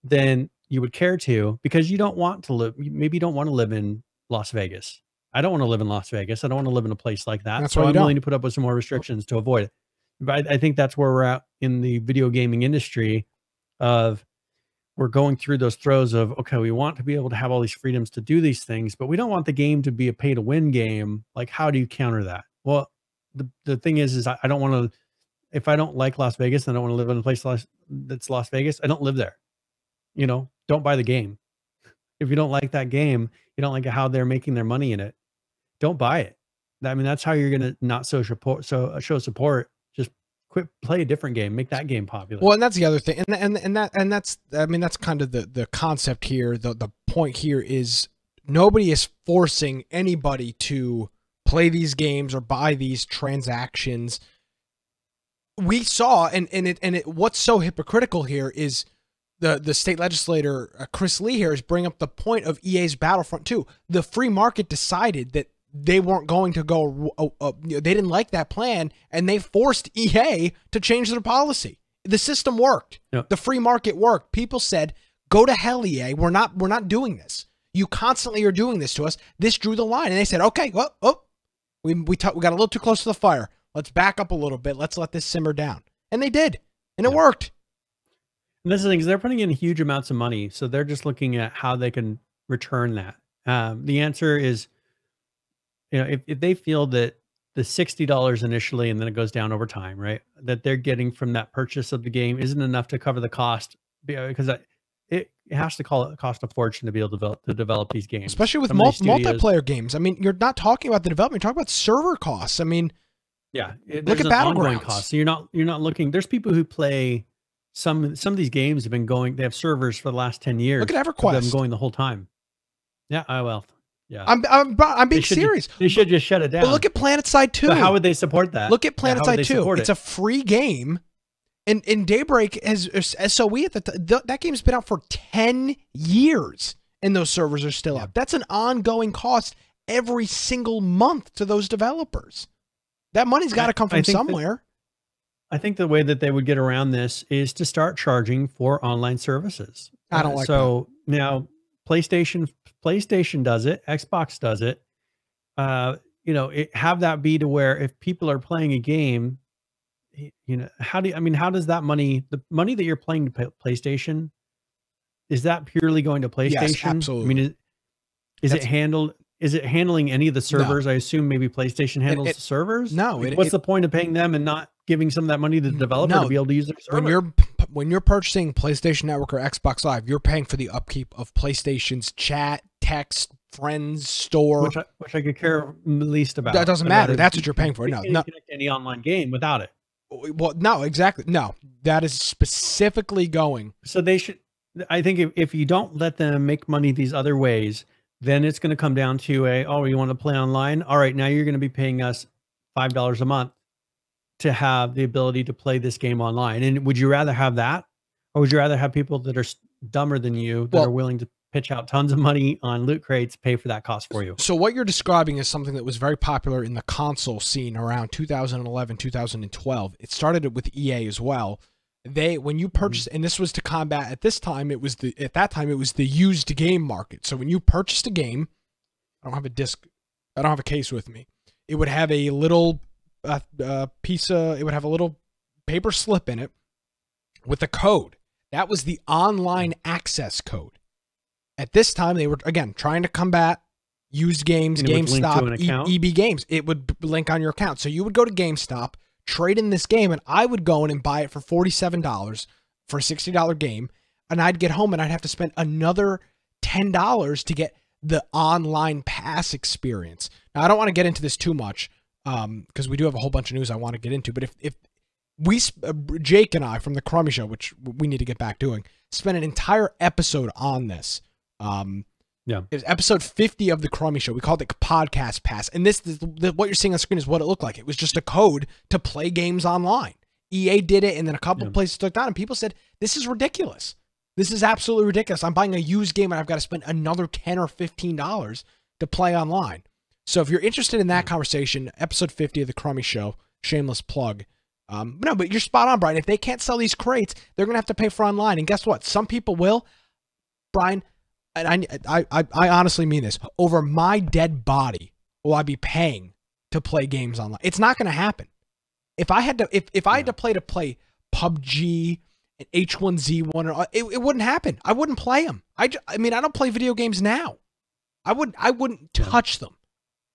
than you would care to, because you don't want to live, maybe you don't want to live in Las Vegas. I don't want to live in Las Vegas. I don't want to live in a place like that. So I'm willing to put up with some more restrictions to avoid it. But I think that's where we're at in the video gaming industry of, we're going through those throes of, okay, we want to be able to have all these freedoms to do these things, but we don't want the game to be a pay to win game. Like, how do you counter that? Well, the thing is I don't want to, if I don't like Las Vegas, and I don't want to live in a place that's Las Vegas, I don't live there. You know, don't buy the game. If you don't like that game, you don't like how they're making their money in it, don't buy it. I mean, that's how you're going to not show support. Just quit, play a different game, make that game popular. Well, and that's the other thing. And that's, I mean, that's kind of the concept here. The point here is nobody is forcing anybody to play these games or buy these transactions. We saw, what's so hypocritical here is the state legislator, Chris Lee here, is bringing up the point of EA's Battlefront 2. The free market decided that they weren't going to go, they didn't like that plan, and they forced EA to change their policy. The system worked. Yep. The free market worked. People said, go to hell, EA. We're not doing this. You constantly are doing this to us. This drew the line. And they said, okay, we got a little too close to the fire. Let's back up a little bit. Let's let this simmer down. And they did. And it worked. And this is the thing, is they're putting in huge amounts of money. So they're just looking at how they can return that. The answer is, you know, if they feel that the $60 initially, and then it goes down over time, right, that they're getting from that purchase of the game isn't enough to cover the cost, because it has to cost a fortune to be able to develop these games. Especially with multiplayer games. I mean, you're not talking about the development, you're talking about server costs. I mean, yeah, look at Battlegrounds costs. So you're not looking, there's people who play some of these games have been going, they have servers for the last 10 years. Look at EverQuest. Them going the whole time. Yeah, well, yeah. I'm being serious. They should just shut it down. But look at PlanetSide 2. But how would they support that? Look at PlanetSide 2. It's a free game. And Daybreak has SOE at that game's been out for 10 years, and those servers are still up. That's an ongoing cost every single month to those developers. That money's got to come from somewhere. I think the way that they would get around this is to start charging for online services. I don't like that. Now PlayStation does it, Xbox does it. You know, have that be to where if people are playing a game, you know, how does that money, the money that you're playing to PlayStation, is that purely going to PlayStation? Yes, absolutely. I mean, is it handling any of the servers? No. I assume maybe PlayStation handles the servers. No. What's the point of paying them and not giving some of that money to the developer to be able to use their server? When you're purchasing PlayStation Network or Xbox Live, you're paying for the upkeep of PlayStation's chat, text, friends, store. Which I could care least about. That doesn't matter. That's what you're paying for. No, connect any online game without it. Well, no, exactly. No, that is specifically going. So they should, I think if you don't let them make money these other ways, then it's going to come down to you want to play online? All right, now you're going to be paying us $5 a month to have the ability to play this game online. And would you rather have that? Or would you rather have people that are dumber than you that are willing to pitch out tons of money on loot crates, pay for that cost for you? So what you're describing is something that was very popular in the console scene around 2011, 2012. It started with EA as well. When you purchased, and this was to combat, at that time it was the used game market. So when you purchased a game, I don't have a case with me. It would have a little it would have a little paper slip in it with a code. That was the online access code. At this time, they were, again, trying to combat used games, GameStop, EB Games. It would link on your account. So you would go to GameStop, trade in this game, and I would go in and buy it for $47 for a $60 game, and I'd get home and I'd have to spend another $10 to get the online pass experience. Now, I don't want to get into this too much because we do have a whole bunch of news I want to get into, but if we, Jake and I from the Crummy Show, which we need to get back doing, spent an entire episode on this. It was episode 50 of the Crummy Show. We called it Podcast Pass. And what you're seeing on screen is what it looked like. It was just a code to play games online. EA did it, and then a couple of places took down, and people said, this is ridiculous. This is absolutely ridiculous. I'm buying a used game, and I've got to spend another $10 or $15 to play online. So if you're interested in that conversation, episode 50 of the Crummy Show, shameless plug. No, but you're spot on, Brian. If they can't sell these crates, they're going to have to pay for online. And guess what? Some people will. Brian, and I honestly mean this. Over my dead body will I be paying to play games online. It's not going to happen. If I had to, if I had to play PUBG and H1Z1, it wouldn't happen. I wouldn't play them. I mean, I don't play video games now. I wouldn't touch them.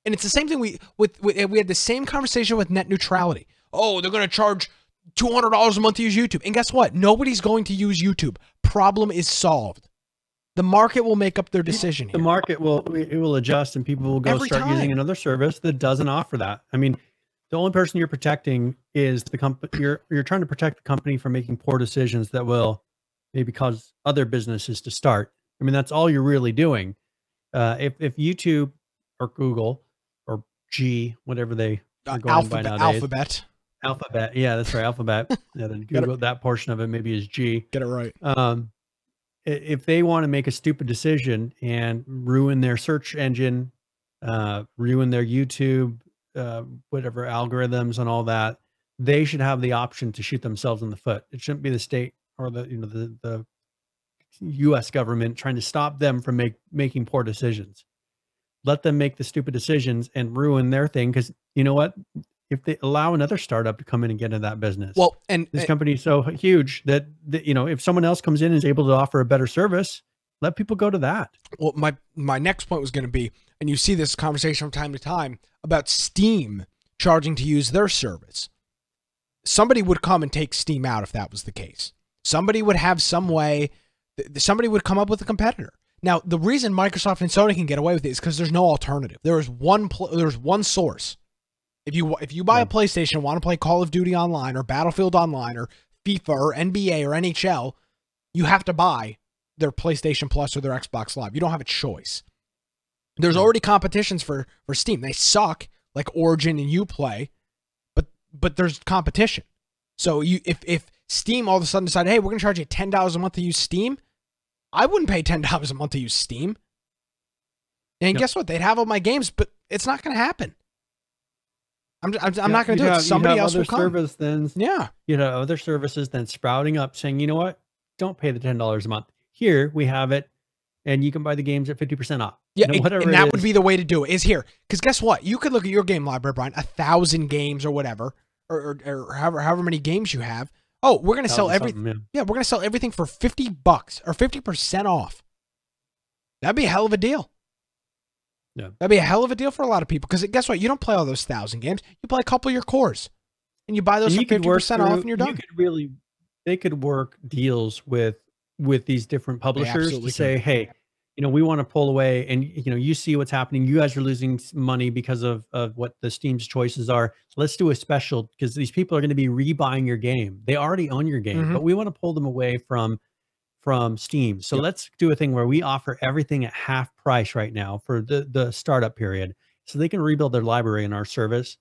And it's the same thing we had the same conversation with net neutrality. Oh, they're going to charge $200 a month to use YouTube. And guess what? Nobody's going to use YouTube. Problem is solved. The market will make up their decision here. The market will adjust, and people will go start using another service that doesn't offer that. I mean, the only person you're protecting is the company. You're trying to protect the company from making poor decisions that will maybe cause other businesses to start. I mean, that's all you're really doing. If YouTube or Google or G, whatever they are going by nowadays. Alphabet. Yeah, that's right. Alphabet. Yeah, then Google, that portion of it maybe is G. Get it right. If they want to make a stupid decision and ruin their search engine, ruin their YouTube, whatever algorithms and all that, they should have the option to shoot themselves in the foot. It shouldn't be the state or the U.S. government trying to stop them from making poor decisions. Let them make the stupid decisions and ruin their thing. Because you know what? If they allow another startup to come in and get into that business, well, and this company is so huge that if someone else comes in and is able to offer a better service, let people go to that. Well, my next point was going to be, and you see this conversation from time to time about Steam charging to use their service. Somebody would come and take Steam out if that was the case. Somebody would have some way. Somebody would come up with a competitor. Now, the reason Microsoft and Sony can get away with it is because there's no alternative. There's one source. If you buy a PlayStation and want to play Call of Duty Online or Battlefield Online or FIFA or NBA or NHL, you have to buy their PlayStation Plus or their Xbox Live. You don't have a choice. There's already competitions for Steam. They suck, like Origin and Uplay, but there's competition. So if Steam all of a sudden decided, hey, we're going to charge you $10 a month to use Steam, I wouldn't pay $10 a month to use Steam. And guess what? They'd have all my games, but it's not going to happen. I'm not going to do it. Somebody else will come. You know, other services then sprouting up saying, you know what? Don't pay the $10 a month. Here we have it, and you can buy the games at 50% off. Yeah, and that would be the way to do it. Is here, because guess what? You could look at your game library, Brian, 1,000 games or whatever, or however many games you have. Oh, we're going to sell everything. Yeah, we're going to sell everything for $50 or 50% off. That'd be a hell of a deal. Yeah. That'd be a hell of a deal for a lot of people, because guess what? You don't play all those 1,000 games. You play a couple of your cores, and you buy those for 50% off, and you're done. They could work deals with these different publishers to say, hey, we want to pull away, and you see what's happening. You guys are losing money because of what the Steam's choices are. So let's do a special, because these people are going to be rebuying your game. They already own your game, but we want to pull them away from Steam. So let's do a thing where we offer everything at half price right now for the startup period, so they can rebuild their library in our service,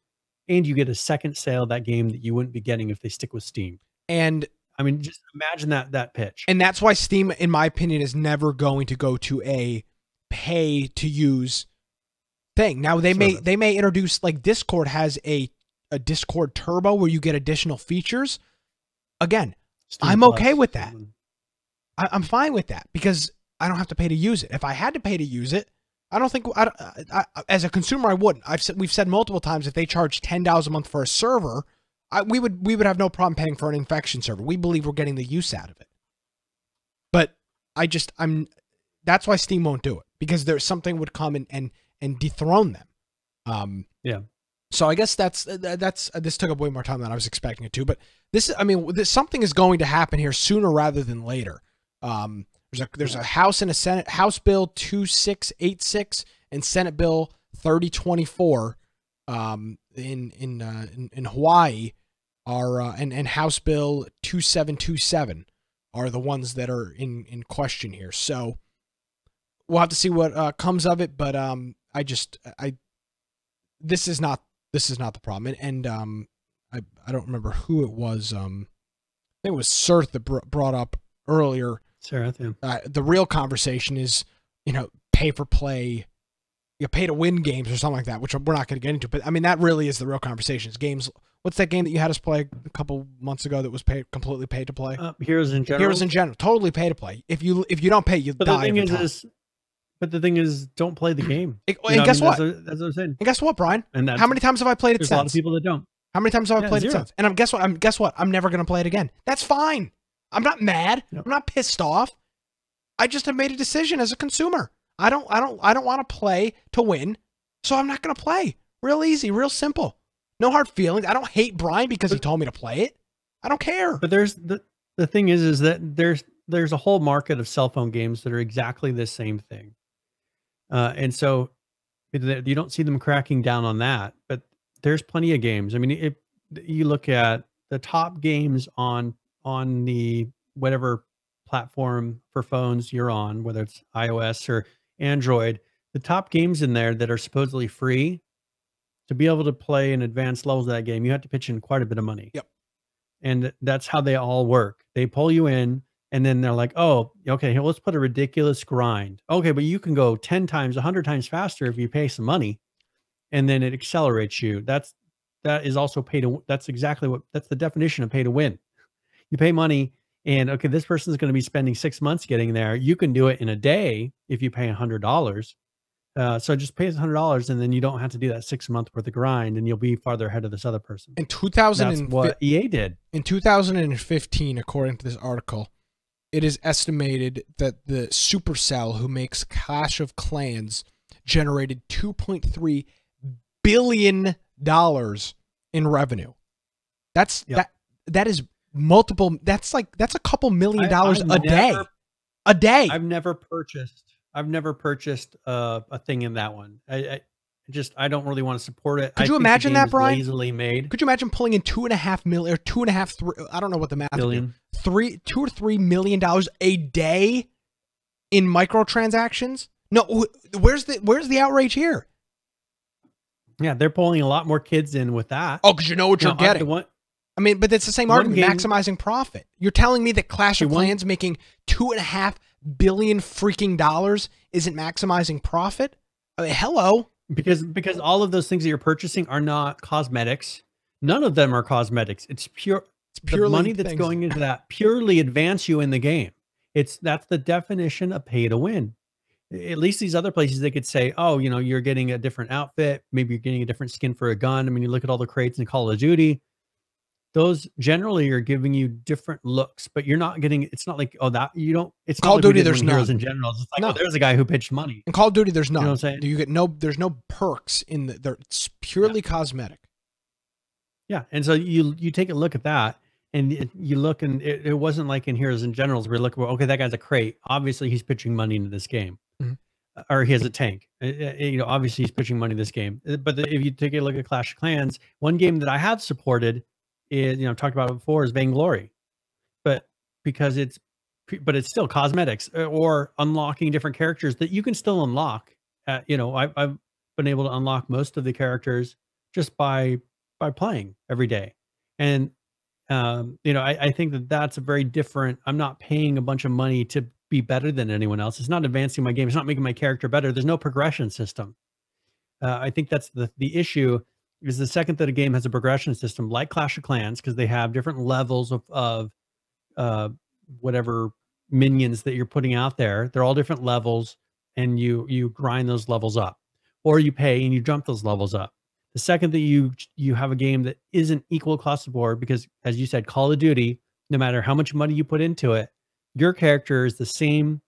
and you get a second sale of that game that you wouldn't be getting if they stick with Steam. And I mean, just imagine that pitch. And that's why Steam, in my opinion, is never going to go to a pay to use thing. Now they may introduce, like Discord has a Discord Turbo where you get additional features. Again, Steam I'm okay with that. I'm fine with that, because I don't have to pay to use it. If I had to pay to use it, I don't think as a consumer I wouldn't. We've said multiple times, if they charge $10 a month for a server, we would have no problem paying for an infection server. We believe we're getting the use out of it. But that's why Steam won't do it, because there's something would come and dethrone them. Yeah. So I guess that's this took up way more time than I was expecting it to, but something is going to happen here sooner rather than later. There's a House and a Senate, House Bill 2686 and Senate Bill 3024 in Hawaii are and House Bill 2727 are the ones that are in question here. So we'll have to see what comes of it, but this is not the problem. And I don't remember who it was. I think it was Sirth that brought up earlier. Sirth, yeah. The real conversation is, pay for play pay to win games or something like that, which we're not going to get into. But I mean, that really is the real conversation. It's games. What's that game that you had us play a couple months ago that was completely paid to play? Heroes in General. Heroes in General, totally pay to play. If you don't pay, you die. But the thing is, don't play the game. And guess what? That's what I'm saying. And guess what, Brian? How many times have I played it since? There's a lot of people that don't. How many times have I played it since? And guess what? I'm never going to play it again. That's fine. I'm not mad. Yep. I'm not pissed off. I just have made a decision as a consumer. I don't want to play to win, so I'm not going to play. Real easy, real simple. No hard feelings. I don't hate Brian because he told me to play it. I don't care. But there's the thing is that there's a whole market of cell phone games that are exactly the same thing. And so you don't see them cracking down on that, but there's plenty of games. I mean, if you look at the top games on the whatever platform for phones you're on, whether it's iOS or Android, the top games in there that are supposedly free, to be able to play in advanced levels of that game, you have to pitch in quite a bit of money. Yep. And that's how they all work. They pull you in, and then they're like, oh, okay, here, let's put a ridiculous grind. Okay, but you can go 10 times, 100 times faster if you pay some money, and then it accelerates you. That is also pay to. That's the definition of pay to win. You pay money, and okay, this person's going to be spending 6 months getting there. You can do it in a day if you pay $100. So just pay $100, and then you don't have to do that 6 month worth of grind, and you'll be farther ahead of this other person. That's what EA did. In 2015, according to this article, it is estimated that the Supercell, who makes Clash of Clans, generated $2.3 billion in revenue. That is multiple. That's a couple $1 million a day. I've never purchased a thing in that one. I don't really want to support it. Could you imagine that, Brian? Lazily made. Could you imagine pulling in 2.5 million or 2.5, 3, I don't know what the math billion. is. $2 or $3 million a day in microtransactions? No, where's the outrage here? Yeah, they're pulling a lot more kids in with that. Oh, because you know what you're getting. I mean, but it's the same argument, maximizing profit. You're telling me that Clash of Clans making $2.5 billion freaking dollars isn't maximizing profit? I mean, hello. Because all of those things that you're purchasing are not cosmetics. None of them are cosmetics. It's purely the money that's going into that purely advance you in the game. That's the definition of pay to win. At least these other places, they could say, oh, you know, you're getting a different outfit. Maybe you're getting a different skin for a gun. I mean, you look at all the crates in Call of Duty. Those generally are giving you different looks, but you're not getting, it's not like, oh, that you don't, it's Call of Duty, there's none. Heroes in general. It's like, no, there's a guy who pitched money. In Call of Duty, there's none. You know what I'm saying? You get there's no perks in it's purely cosmetic. Yeah. And so you take a look at that, and you look, and it wasn't like in Heroes in Generals where you look, well, okay, that guy's a crate. Obviously he's pitching money into this game. Or he has a tank. You know, obviously he's pitching money in this game. But if you take a look at Clash of Clans, one game that I have supported is, you know, I've talked about it before, is Vainglory. But it's still cosmetics or unlocking different characters that you can still unlock. You know, I've been able to unlock most of the characters just by playing every day. And, you know, I think that's a very different, I'm not paying a bunch of money to be better than anyone else. It's not advancing my game. It's not making my character better. There's no progression system. I think that's the issue, is the second that a game has a progression system like Clash of Clans, because they have different levels of whatever minions that you're putting out there. They're all different levels, and you grind those levels up, or you pay and you jump those levels up. The second that you have a game that isn't equal across the board, because as you said, Call of Duty, no matter how much money you put into it, your character is the same,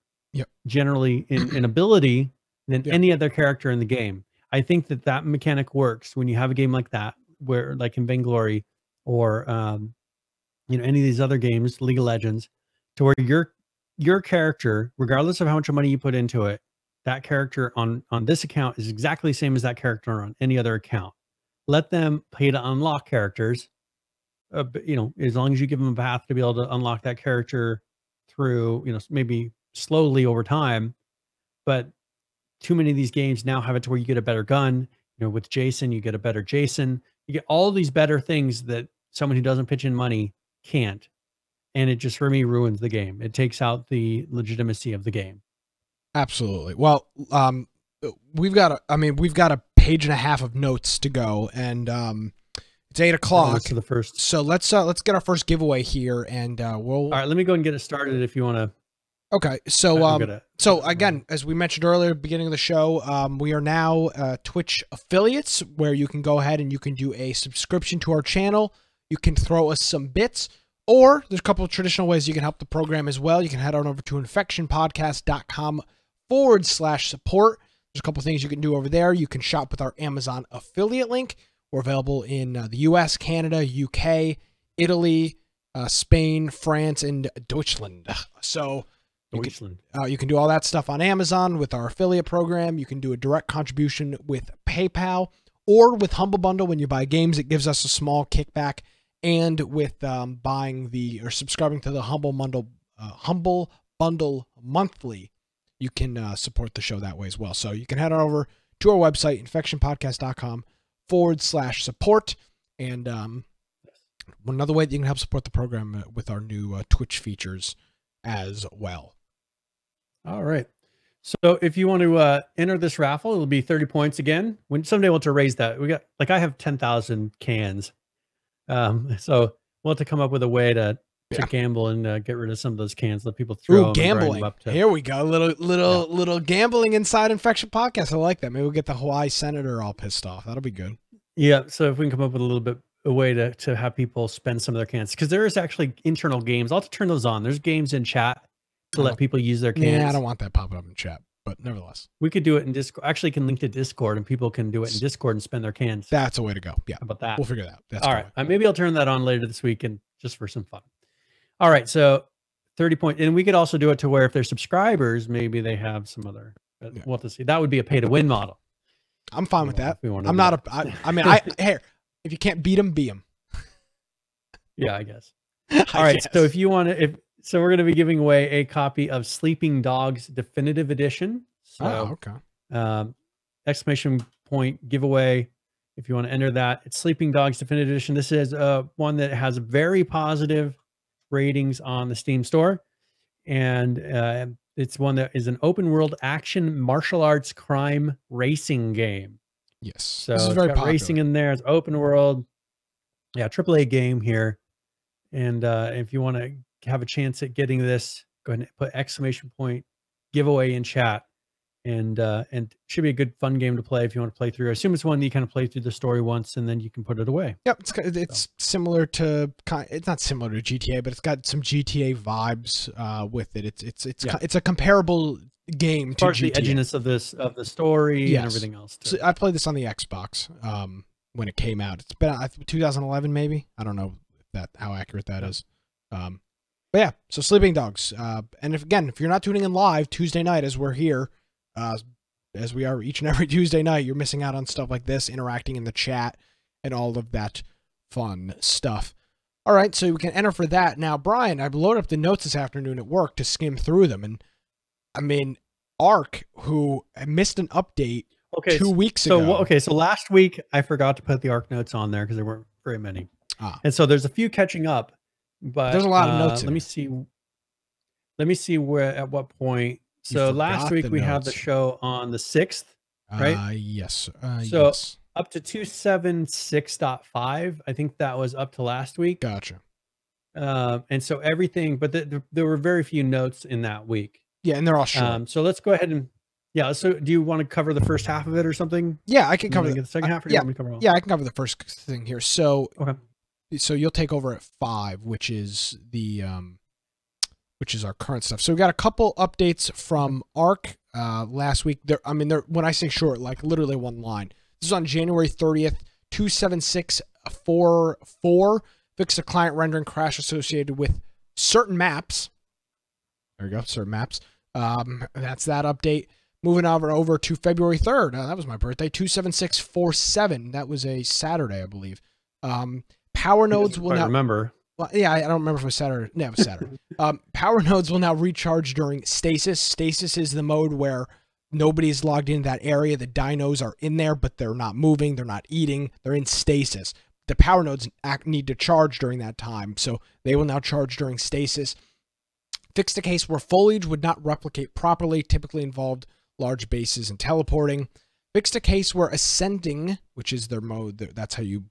generally in ability than any other character in the game. I think that mechanic works when you have a game like that, where like in Vainglory or you know, any of these other games, League of Legends, to where your character, regardless of how much money you put into it, that character on this account is exactly the same as that character on any other account. Let them pay to unlock characters. You know, as long as you give them a path to be able to unlock that character through, you know, maybe slowly over time. But too many of these games now have it to where you get a better gun. You know, with Jason, you get a better Jason. You get all these better things that someone who doesn't pitch in money can't. And it just, for me, ruins the game. It takes out the legitimacy of the game. Absolutely. Well, we've got a page and a half of notes to go, and it's 8 o'clock. To the first. So let's get our first giveaway here, and we'll. All right, let me go and get it started if you want to. Okay, so again, as we mentioned earlier, beginning of the show, we are now Twitch affiliates, where you can go ahead and you can do a subscription to our channel. You can throw us some bits, or there's a couple of traditional ways you can help the program as well. You can head on over to infectionpodcast.com/support. There's a couple of things you can do over there. You can shop with our Amazon affiliate link. We're available in the US, Canada, UK, Italy, Spain, France, and Deutschland. So you can do all that stuff on Amazon with our affiliate program. You can do a direct contribution with PayPal or with Humble Bundle. When you buy games, it gives us a small kickback. And with buying or subscribing to the Humble Bundle monthly, you can support the show that way as well. So you can head on over to our website, infectionpodcast.com/support. And another way that you can help support the program with our new Twitch features as well. All right. So if you want to enter this raffle, it'll be 30 points again. Someday we'll have to raise that. I have 10,000 cans. So we'll have to come up with a way to gamble and get rid of some of those cans. Let people throw them. Gambling. Here we go. Little gambling inside Infection Podcast. I like that. Maybe we'll get the Hawaii senator all pissed off. That'll be good. Yeah. So if we can come up with a way to have people spend some of their cans, because there is actually internal games. I'll have to turn those on. There's games in chat to let people use their cans. Yeah, I don't want that popping up in chat, but nevertheless, we could do it in Discord. Actually, can link to Discord, and people can do it in Discord and spend their cans. That's a way to go. Yeah, how about that? We'll figure that out. That's all right. Maybe I'll turn that on later this week, and just for some fun. All right, so 30 points, and we could also do it to where if they're subscribers, maybe they have some other. We'll have to see. That would be a pay-to-win model. I'm fine with that. I'm not here. If you can't beat them, beat them. Yeah, I guess. All right. So if you want to, so we're going to be giving away a copy of Sleeping Dogs Definitive Edition. So, okay. Exclamation point giveaway. If you want to enter that, it's Sleeping Dogs Definitive Edition. This is one that has very positive ratings on the Steam store. And it's one that is an open world action martial arts crime racing game. Yes. So it's got racing in there. It's open world. Yeah. AAA game here. And if you want to have a chance at getting this, go ahead and put exclamation point giveaway in chat. And should be a good fun game to play if you want to play through. I assume it's one that you kind of play through the story once and then you can put it away. Yep, it's similar to, it's not similar to GTA, but it's got some GTA vibes with it. It's a comparable game to GTA. The edginess of the story and everything else too. So I played this on the Xbox when it came out. It's been 2011 maybe. I don't know how accurate that is. But yeah, so Sleeping Dogs. And if you're not tuning in live Tuesday night as we're here, as we are each and every Tuesday night, you're missing out on stuff like this, interacting in the chat, and all of that fun stuff. All right, so we can enter for that. Now, Brian, I loaded up the notes this afternoon at work to skim through them, and I mean, Ark, who missed an update 2 weeks ago. So last week I forgot to put the Ark notes on there because there weren't very many, and so there's a few catching up, but there's a lot of notes. Let me see where at what point. So last week we had the show on the 6th, right? Yes. So yes. Up to 276.5. I think that was up to last week. Gotcha. And so everything, but there were very few notes in that week. Yeah, and they're all short. So let's go ahead and So do you want to cover the first half of it or something? Yeah, I can cover the second half. Or yeah, you want me to cover all? Yeah, I can cover the first thing here. So okay. So you'll take over at 5, which is our current stuff. So we got a couple updates from Ark last week. They're when I say short, like literally one line. This is on January 30th, 27644. Fixed a client rendering crash associated with certain maps. There we go, certain maps. That's that update. Moving over to February 3rd. That was my birthday. 27647. That was a Saturday, I believe. Power nodes will now remember. Well, yeah, I don't remember if it was Saturday. No, it was Saturday. Power nodes will now recharge during stasis. Stasis is the mode where nobody's logged into that area. The dinos are in there, but they're not moving. They're not eating. They're in stasis. The power nodes need to charge during that time, so they will now charge during stasis. Fixed a case where foliage would not replicate properly, typically involved large bases, and teleporting. Fixed a case where ascending, which is their mode, that's how you...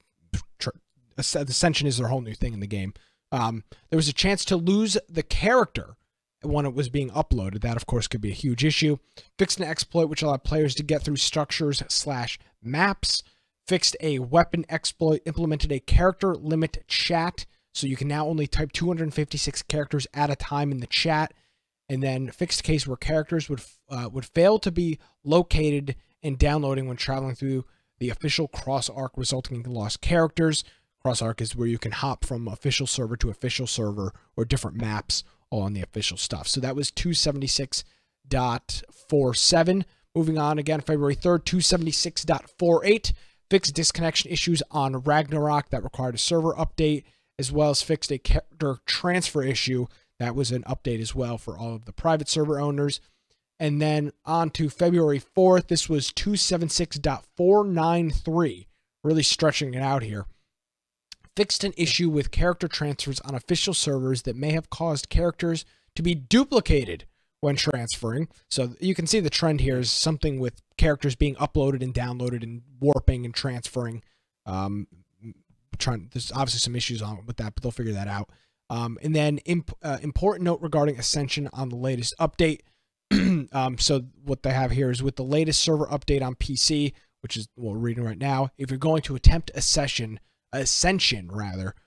Ascension is their whole new thing in the game. There was a chance to lose the character when it was being uploaded. That, of course, could be a huge issue. Fixed an exploit which allowed players to get through structures/maps. Fixed a weapon exploit, implemented a character limit chat, so you can now only type 256 characters at a time in the chat. And then fixed a case where characters would fail to be located and downloading when traveling through the official cross arc, resulting in lost characters. Cross arc is where you can hop from official server to official server or different maps all on the official stuff. So that was 276.47. Moving on again, February 3rd, 276.48. Fixed disconnection issues on Ragnarok that required a server update, as well as fixed a character transfer issue. That was an update as well for all of the private server owners. And then on to February 4th, this was 276.493, really stretching it out here. Fixed an issue with character transfers on official servers that may have caused characters to be duplicated when transferring. So you can see the trend here is something with characters being uploaded and downloaded and warping and transferring. There's obviously some issues with that, but they'll figure that out. And then important note regarding Ascension on the latest update. So what they have here is with the latest server update on PC, which is what we're reading right now, if you're going to attempt Ascension,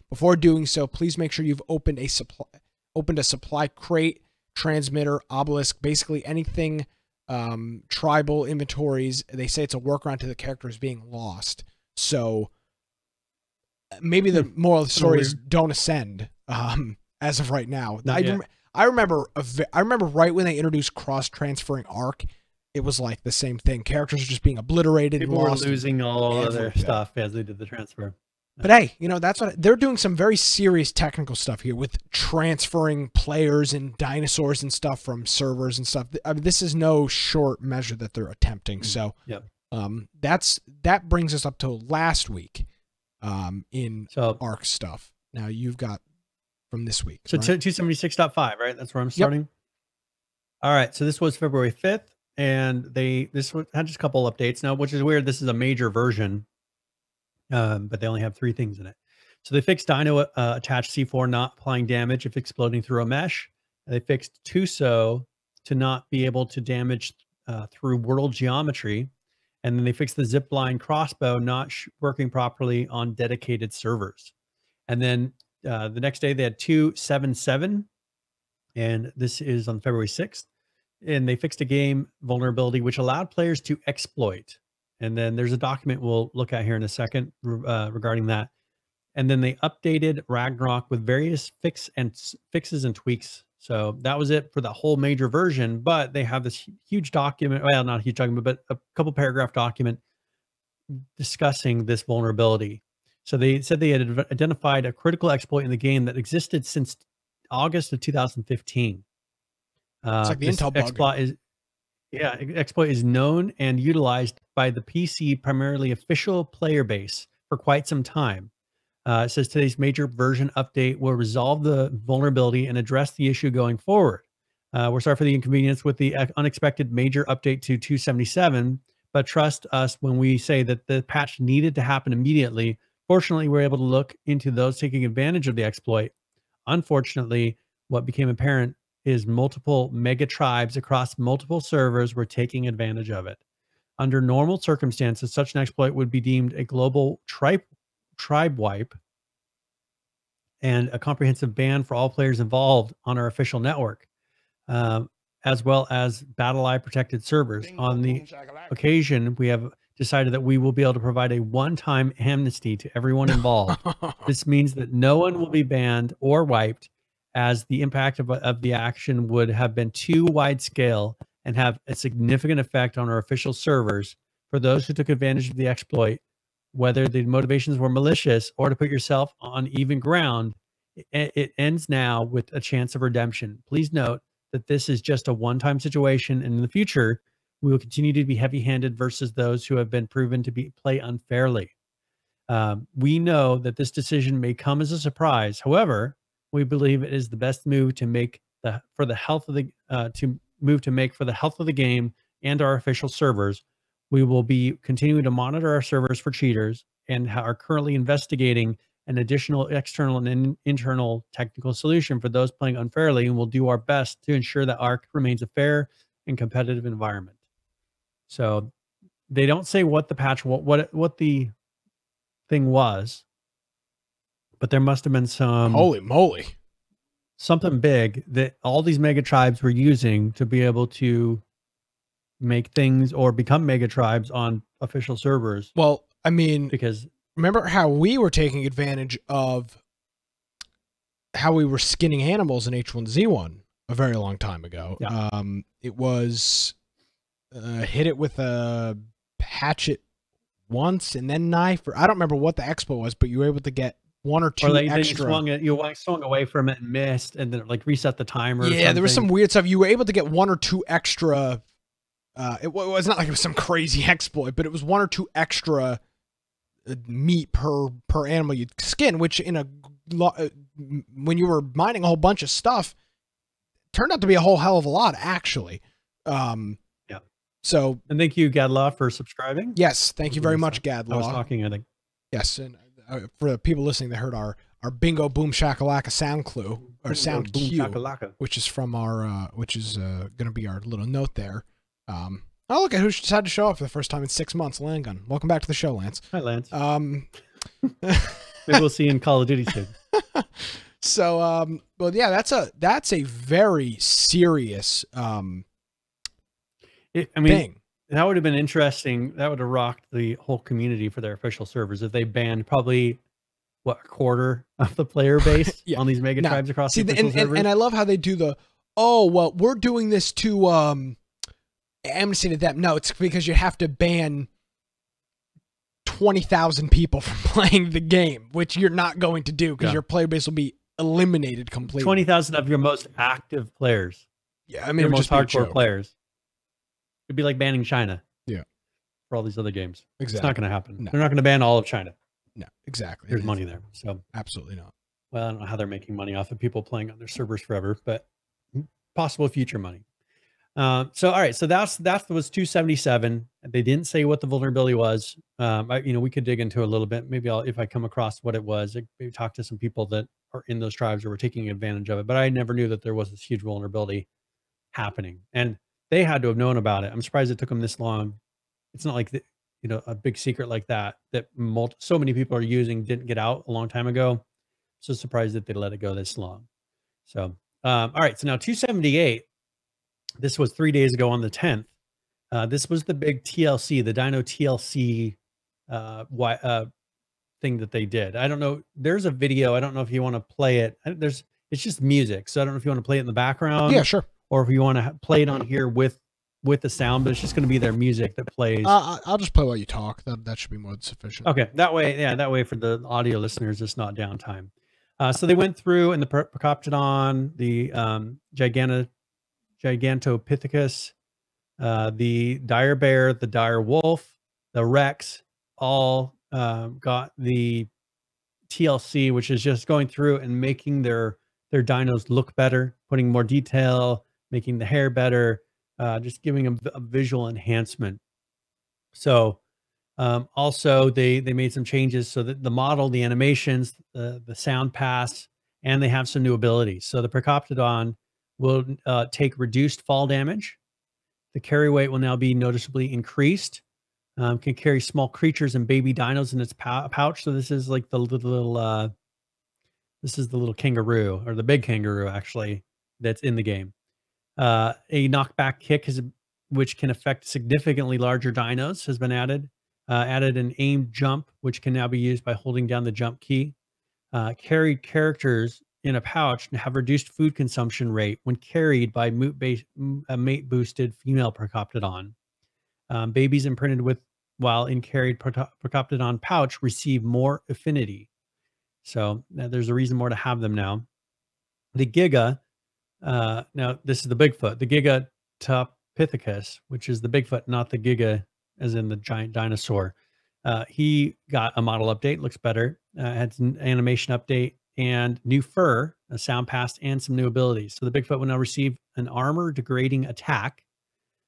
before doing so, please make sure you've opened a supply crate, transmitter, obelisk, basically anything tribal inventories. They say it's a workaround to the characters being lost. So maybe the moral of the story is don't ascend as of right now. I remember right when they introduced cross-transferring arc, it was like the same thing. Characters are just being obliterated. People were losing all of their stuff as they did the transfer. But hey, you know, that's what they're doing, some very serious technical stuff here with transferring players and dinosaurs and stuff from servers and stuff. I mean, this is no short measure that they're attempting. So that brings us up to last week in ARC stuff. Now you've got from this week. So right? 276.5, right? That's where I'm starting. Yep. All right. So this was February 5th, and this had just a couple updates now, which is weird. This is a major version. But they only have 3 things in it. So they fixed Dino attached C4 not applying damage if exploding through a mesh. They fixed Tuso to not be able to damage through world geometry. And then they fixed the zipline crossbow not working properly on dedicated servers. And then the next day they had 277, and this is on February 6th. And they fixed a game vulnerability which allowed players to exploit. And then there's a document we'll look at here in a second regarding that. And then they updated Ragnarok with various fixes and tweaks. So that was it for the whole major version. But they have this huge document, well, not a huge document, but a couple paragraph document discussing this vulnerability. So they said they had identified a critical exploit in the game that existed since August of 2015. It's like the Intel bug. Exploit is known and utilized by the PC, primarily official player base, for quite some time. It says today's major version update will resolve the vulnerability and address the issue going forward. We're sorry for the inconvenience with the unexpected major update to 277, but trust us when we say that the patch needed to happen immediately. Fortunately, we're able to look into those taking advantage of the exploit. Unfortunately, what became apparent is multiple mega tribes across multiple servers were taking advantage of it. Under normal circumstances, such an exploit would be deemed a global tribe wipe and a comprehensive ban for all players involved on our official network, as well as BattleEye protected servers. On the occasion, we have decided that we will be able to provide a one-time amnesty to everyone involved. This means that no one will be banned or wiped, as the impact of the action would have been too wide scale and have a significant effect on our official servers. For those who took advantage of the exploit, whether the motivations were malicious or to put yourself on even ground, it ends now with a chance of redemption. Please note that this is just a one-time situation, and in the future, we will continue to be heavy-handed versus those who have been proven to play unfairly. We know that this decision may come as a surprise. However, we believe it is the best move to make for the health of the game and our official servers. We will be continuing to monitor our servers for cheaters and are currently investigating an additional external and internal technical solution for those playing unfairly, and we'll do our best to ensure that ARC remains a fair and competitive environment. So they don't say what the patch, what the thing was, but there must have been some holy moly, something big that all these mega tribes were using to be able to make things or become mega tribes on official servers. Well, I mean, because remember how we were taking advantage of how we were skinning animals in H1Z1 a very long time ago. Yeah. It was hit it with a hatchet once and then knife, or I don't remember what the expo was, but you were able to get one or two extra. You swung away from it and missed, and then like reset the timer. Yeah, there was some weird stuff. You were able to get one or two extra. It was not like it was some crazy exploit, but it was one or two extra meat per animal you'd skin, which in a when you were mining a whole bunch of stuff turned out to be a whole hell of a lot, actually. Yeah. So, and thank you, Gadlaw, for subscribing. Yes, thank you very much, Gadlaw. I was talking, I think. Yes, and for the people listening, they heard our bingo boom shakalaka sound clue or sound cue, which is from our which is going to be our little note there. Oh, look at who decided to show up for the first time in 6 months. Landgun, welcome back to the show, Lance. Hi, Lance. Maybe we'll see you in Call of Duty soon. So, well, yeah, that's a very serious thing. That would have been interesting. That would have rocked the whole community for their official servers if they banned probably a quarter of the player base on these mega tribes across the official servers. And I love how they do we're doing this to amnesty to them. No, it's because you have to ban 20,000 people from playing the game, which you're not going to do because your player base will be eliminated completely. 20,000 of your most active players. Yeah, I mean, your most hardcore players. It'd be like banning China. Yeah. For all these other games. Exactly. It's not going to happen. No. They're not going to ban all of China. No, exactly. There's money there. So absolutely not. Well, I don't know how they're making money off of people playing on their servers forever, but possible future money. All right. So that was 277. They didn't say what the vulnerability was. We could dig into a little bit. Maybe if I come across what it was, maybe talk to some people that are in those tribes or were taking advantage of it. But I never knew that there was this huge vulnerability happening, and they had to have known about it. I'm surprised it took them this long. It's not like a big secret like that so many people are using didn't get out a long time ago. So surprised that they let it go this long. So all right. So now 278. This was 3 days ago on the 10th. This was the big TLC, the Dino TLC thing that they did. I don't know. There's a video. I don't know if you want to play it. It's just music. So I don't know if you want to play it in the background. Yeah, sure. Or if you want to play it on here with the sound, but it's just going to be their music that plays. I'll just play while you talk. That should be more than sufficient. Okay. That way for the audio listeners, it's not downtime. So they went through and the Procoptodon, the Gigantopithecus, the dire bear, the dire wolf, the Rex, all got the TLC, which is just going through and making their dinos look better, putting more detail, making the hair better, just giving them a visual enhancement. So also they made some changes so that the model, the animations, the sound pass, and they have some new abilities. So the Procoptodon will take reduced fall damage. The carry weight will now be noticeably increased. Can carry small creatures and baby dinos in its pouch. So this is like the little kangaroo, or the big kangaroo actually, that's in the game. A knockback kick which can affect significantly larger dinos, has been added. Added an aimed jump, which can now be used by holding down the jump key. Carried characters in a pouch and have reduced food consumption rate when carried by mate-boosted female Procoptodon. Babies imprinted while in carried Procoptodon pouch receive more affinity. So there's a reason more to have them now. The Giga, now this is the Bigfoot, the Gigatopithecus, which is the Bigfoot, not the Giga as in the giant dinosaur. He got a model update, looks better, had an animation update and new fur, a sound pass, and some new abilities. So the Bigfoot will now receive an armor degrading attack.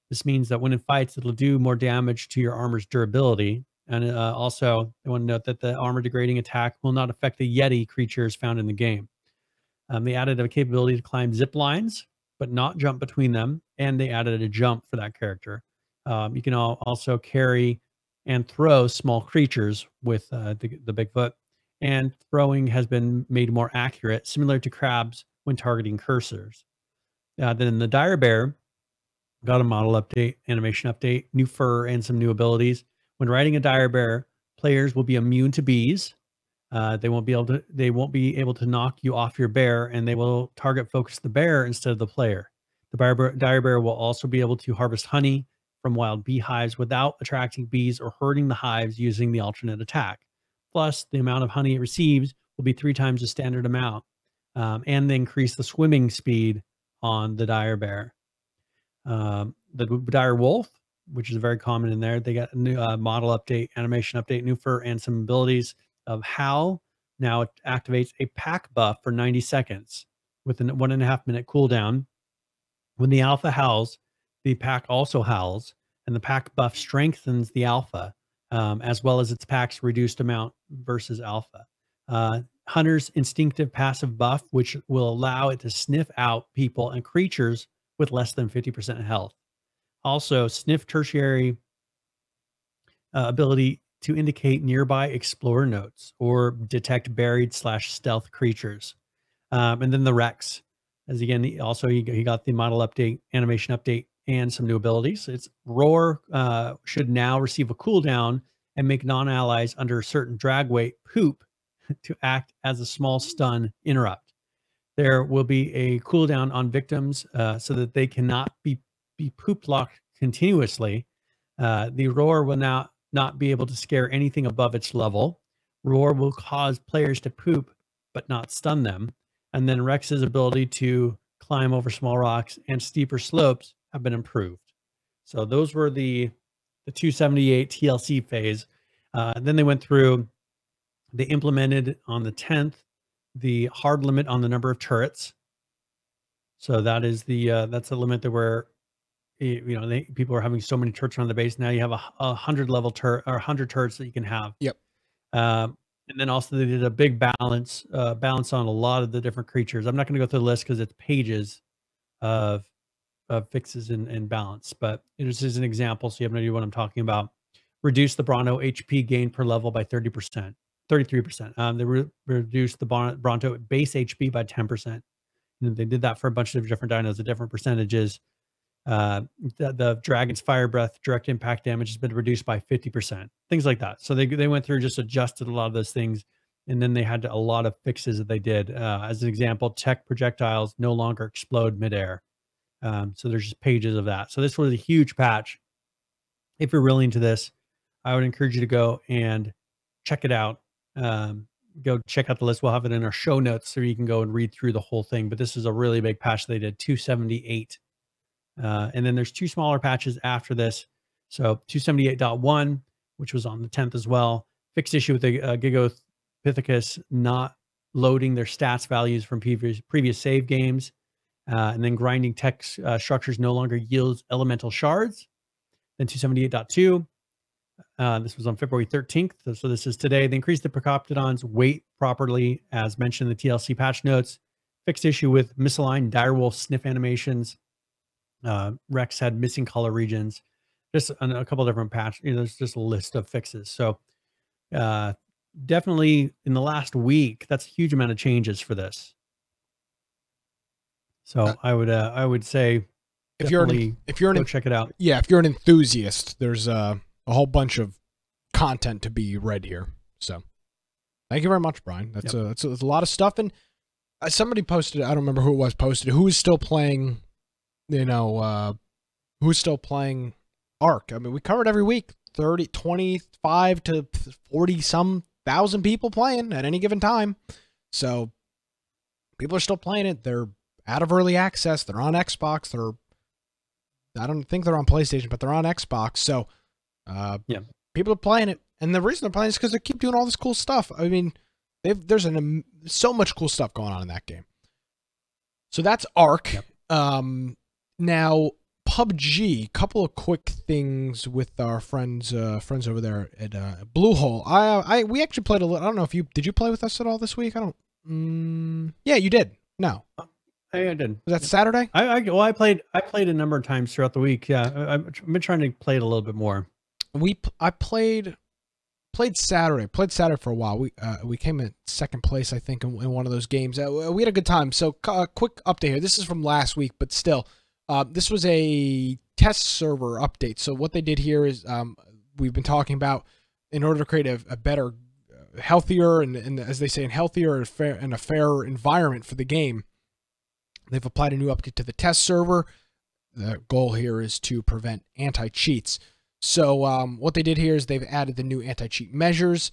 This means that when in fights, it'll do more damage to your armor's durability. And also, I want to note that the armor degrading attack will not affect the Yeti creatures found in the game. They added a capability to climb zip lines, but not jump between them. And they added a jump for that character. You can also carry and throw small creatures with the Bigfoot. And throwing has been made more accurate, similar to crabs when targeting cursors. Then the dire bear got a model update, animation update, new fur, and some new abilities. When riding a dire bear, players will be immune to bees. They won't be able to knock you off your bear, and they will target focus the bear instead of the player. The dire bear will also be able to harvest honey from wild beehives without attracting bees or hurting the hives using the alternate attack. Plus, the amount of honey it receives will be 3 times the standard amount, and they increase the swimming speed on the dire bear. The dire wolf, which is very common in there, they got a new model update, animation update, new fur, and some abilities of how now it activates a pack buff for 90 seconds with a 1.5 minute cooldown. When the alpha howls, the pack also howls, and the pack buff strengthens the alpha, as well as its pack's reduced amount versus alpha. Hunter's instinctive passive buff, which will allow it to sniff out people and creatures with less than 50% health. Also, sniff tertiary ability to indicate nearby explorer notes or detect buried/stealth creatures. And then the Rex, as again, he got the model update, animation update, and some new abilities. Its roar should now receive a cooldown and make non-allies under a certain drag weight poop to act as a small stun interrupt. There will be a cooldown on victims so that they cannot be poop locked continuously. The roar will now not be able to scare anything above its level. Roar will cause players to poop, but not stun them. And then Rex's ability to climb over small rocks and steeper slopes have been improved. So those were the 278 TLC phase. Then they went through, they implemented on the 10th, the hard limit on the number of turrets. So that is that's a limit that where people are having so many turrets around the base. Now you have a 100 level turret or 100 turrets that you can have. Yep. And then also they did a big balance on a lot of the different creatures. I'm not going to go through the list because it's pages of fixes and balance, but this is an example, so you have no idea what I'm talking about. Reduce the Bronto HP gain per level by 30%, 33%. They reduced the Bronto base HP by 10%. And they did that for a bunch of different dinos at different percentages. The Dragon's Fire Breath direct impact damage has been reduced by 50%, things like that. So they went through, just adjusted a lot of those things, and then they had a lot of fixes that they did. As an example, tech projectiles no longer explode midair. So there's just pages of that. So this was a huge patch. If you're really into this, I would encourage you to go and check it out. Go check out the list. We'll have it in our show notes so you can go and read through the whole thing. But this is a really big patch they did, 278. And then there's 2 smaller patches after this. So 278.1, which was on the 10th as well, fixed issue with the Gigapithecus not loading their stats values from previous save games. And then grinding tech structures no longer yields elemental shards. Then 278.2. This was on February 13th. So this is today. They increased the Procoptodon's weight properly, as mentioned in the TLC patch notes. Fixed issue with misaligned direwolf sniff animations. Rex had missing color regions. Just a couple different patches. There's just a list of fixes. So definitely in the last week, that's a huge amount of changes for this. So I would say if you're go check it out. Yeah, if you're an enthusiast, there's a whole bunch of content to be read here. So thank you very much, Brian. That's a lot of stuff. And somebody posted, I don't remember who it was posted, who is still playing, who's still playing Ark. I mean, we covered every week 25 to 40 some thousand people playing at any given time. So people are still playing it. They're out of early access. They're on Xbox. I don't think they're on PlayStation, but they're on Xbox. So people are playing it. And the reason they're playing it is because they keep doing all this cool stuff. I mean, there's so much cool stuff going on in that game. So that's Ark. Yep. Now, PUBG, couple of quick things with our friends over there at Bluehole. We actually played a little. I don't know if did you play with us at all this week? I don't. Yeah, you did. No. I did. Was that Saturday? I played a number of times throughout the week. Yeah, I've been trying to play it a little bit more. I played Saturday. Played Saturday for a while. We came in second place, I think, in one of those games. We had a good time. So, quick update here. This is from last week, but still, this was a test server update. So what they did here is we've been talking about in order to create a better, healthier, and as they say, a healthier and a fairer environment for the game. They've applied a new update to the test server. The goal here is to prevent anti-cheats. So what they did here is they've added the new anti-cheat measures.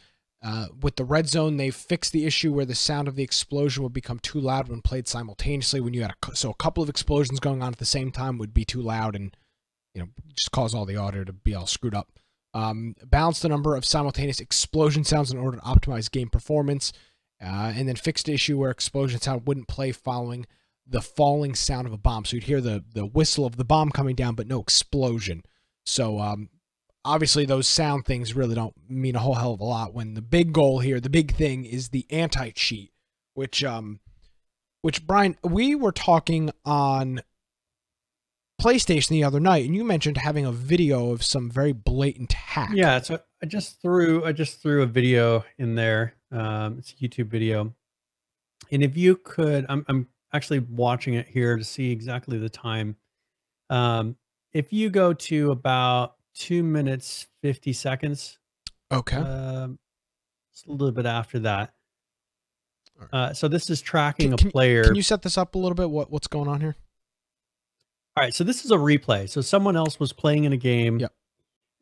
With the red zone, they've fixed the issue where the sound of the explosion would become too loud when played simultaneously. When you had a couple of explosions going on at the same time would be too loud and just cause all the audio to be all screwed up. Balance the number of simultaneous explosion sounds in order to optimize game performance, and then fixed the issue where explosion sound wouldn't play following the falling sound of a bomb. So you'd hear the whistle of the bomb coming down, but no explosion. So obviously those sound things really don't mean a whole hell of a lot when the big goal here, the big thing, is the anti-cheat, which Brian, we were talking on PlayStation the other night, and you mentioned having a video of some very blatant hack. Yeah, so I just threw a video in there. It's a YouTube video, and if you could, I'm actually watching it here to see exactly the time. If you go to about 2 minutes 50 seconds, okay, it's a little bit after that. So this is tracking a player. Can you set this up a little bit? What's going on here? All right, so this is a replay. So someone else was playing in a game, yep,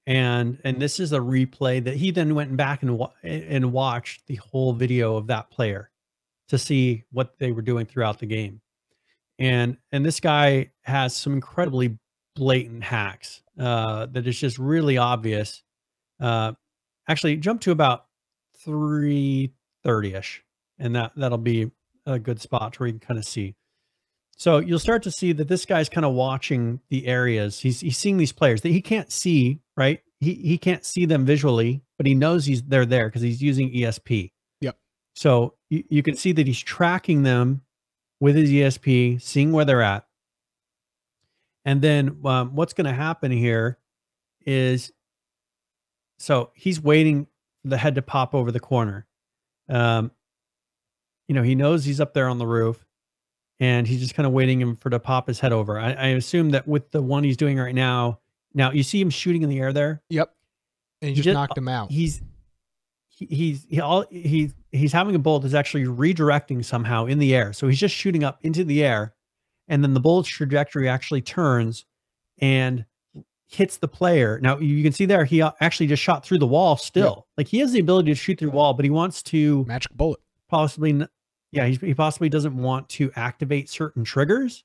and this is a replay that he then went back and watched the whole video of that player to see what they were doing throughout the game. And this guy has some incredibly blatant hacks that is just really obvious. Actually, jump to about 3:30ish, and that'll be a good spot where you can kind of see. So you'll start to see that this guy's kind of watching the areas. He's seeing these players that he can't see, right? He can't see them visually, but he knows they're there because he's using ESP. Yep. So you can see that he's tracking them with his ESP, seeing where they're at. And then what's going to happen here is, so he's waiting for the head to pop over the corner. He knows he's up there on the roof, and he's just kind of waiting for to pop his head over. I assume that with the one he's doing right now you see him shooting in the air there. Yep. And he just knocked him out. He's having a bullet that's actually redirecting somehow in the air. So he's just shooting up into the air, and then the bullet's trajectory actually turns and hits the player. Now you can see there, he actually just shot through the wall still. Yep. Like he has the ability to shoot through the wall, but he wants to magic bullet. Possibly. Yeah. He possibly doesn't want to activate certain triggers.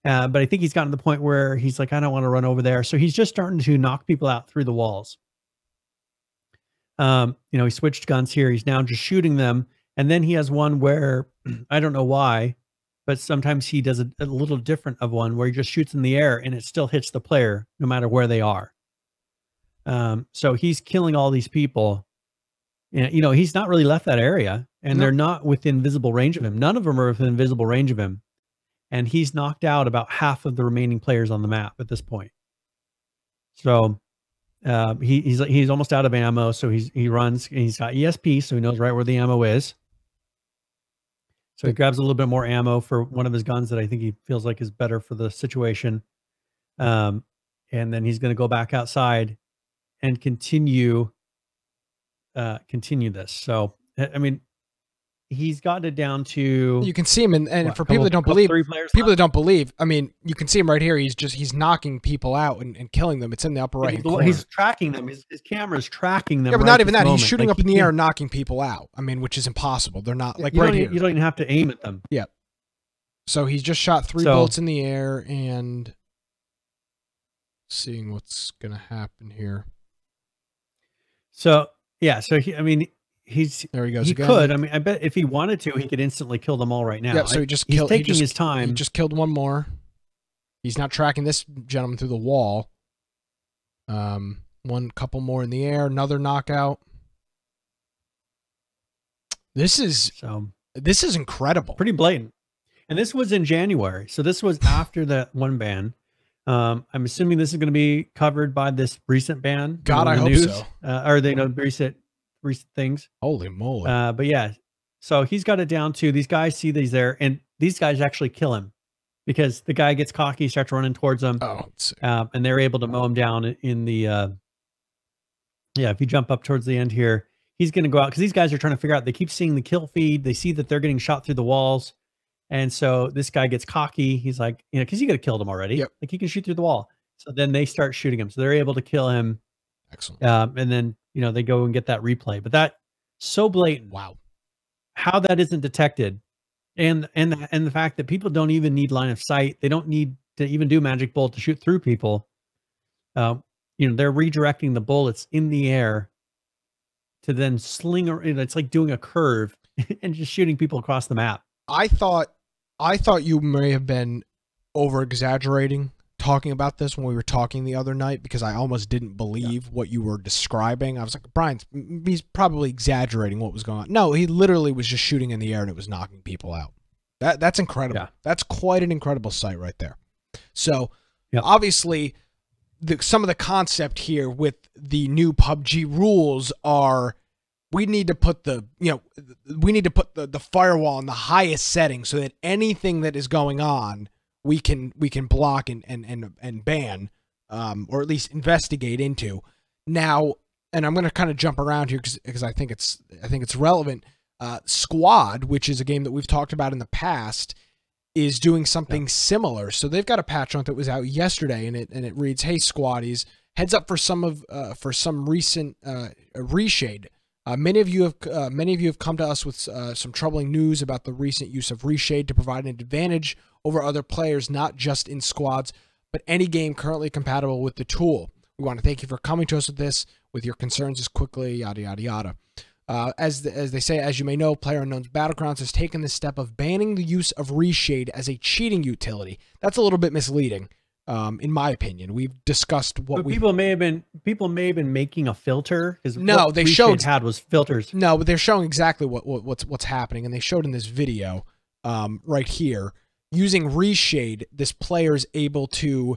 But I think he's gotten to the point where he's like, I don't want to run over there. So he's just starting to knock people out through the walls. He switched guns here. He's now just shooting them. And then he has one where I don't know why, but sometimes he does a little different of one where he just shoots in the air and it still hits the player no matter where they are. So he's killing all these people. And, he's not really left that area, and they're not within visible range of him. None of them are within visible range of him. And he's knocked out about half of the remaining players on the map at this point. So he's almost out of ammo. So he runs, and he's got ESP, so he knows right where the ammo is. So he grabs a little bit more ammo for one of his guns that I think he feels like is better for the situation. And then he's going to go back outside and continue this. So, I mean, he's got it down to, you can see him, and for people that don't believe, I mean, you can see him right here. He's knocking people out and killing them. It's in the upper right corner. He's tracking them. His camera's tracking them. Yeah, but not even that. He's shooting up in the air and knocking people out. I mean, which is impossible. They're not like right here. You don't even have to aim at them. Yeah. So he's just shot 3 bullets in the air, and seeing what's gonna happen here. So yeah, there he goes. He could. I mean, I bet if he wanted to, he could instantly kill them all right now. Yeah. So he's taking his time. He just killed one more. He's not tracking this gentleman through the wall. One couple more in the air, another knockout. This is incredible. Pretty blatant. And this was in January. So this was after that one ban. I'm assuming this is going to be covered by this recent ban. God, I hope so. Or they know recent things. Holy moly. But yeah, so he's got it down to these guys see these there, and these guys actually kill him because the guy gets cocky, starts running towards them. And they're able to mow him down in the, if you jump up towards the end here, he's going to go out because these guys are trying to figure out, they keep seeing the kill feed. They see that they're getting shot through the walls. And so this guy gets cocky. He's like, because you could have killed him already. Yep. Like he can shoot through the wall. So then they start shooting him. So they're able to kill him. Excellent. And then, they go and get that replay. But that so blatant. Wow. How that isn't detected. And the fact that people don't even need line of sight. They don't need to even do magic bullet to shoot through people. They're redirecting the bullets in the air to then sling. It's like doing a curve and just shooting people across the map. I thought you may have been over exaggerating talking about this when we were talking the other night, because I almost didn't believe what you were describing. I was like, Brian, he's probably exaggerating what was going on. No, he literally was just shooting in the air and it was knocking people out. That's incredible. Yeah. That's quite an incredible sight right there. So obviously some of the concept here with the new PUBG rules are, we need to put the firewall in the highest setting so that anything that is going on, we can block and ban, or at least investigate into. Now, and I'm going to kind of jump around here because I think it's relevant. Squad, which is a game that we've talked about in the past, is doing something similar. So they've got a patch on it that was out yesterday, and it reads, "Hey Squaddies, heads up for some recent reshade. Many of you have come to us with some troubling news about the recent use of reshade to provide an advantage over other players, not just in squads, but any game currently compatible with the tool. We want to thank you for coming to us with this, with your concerns as quickly, yada, yada, yada. As they say, as you may know, PlayerUnknown's Battlegrounds has taken the step of banning the use of reshade as a cheating utility. That's a little bit misleading. In my opinion, we've discussed what people may have been making a filter, because no, they showed was filters. No, but they're showing exactly what's happening, and they showed in this video right here, using reshade, this player is able to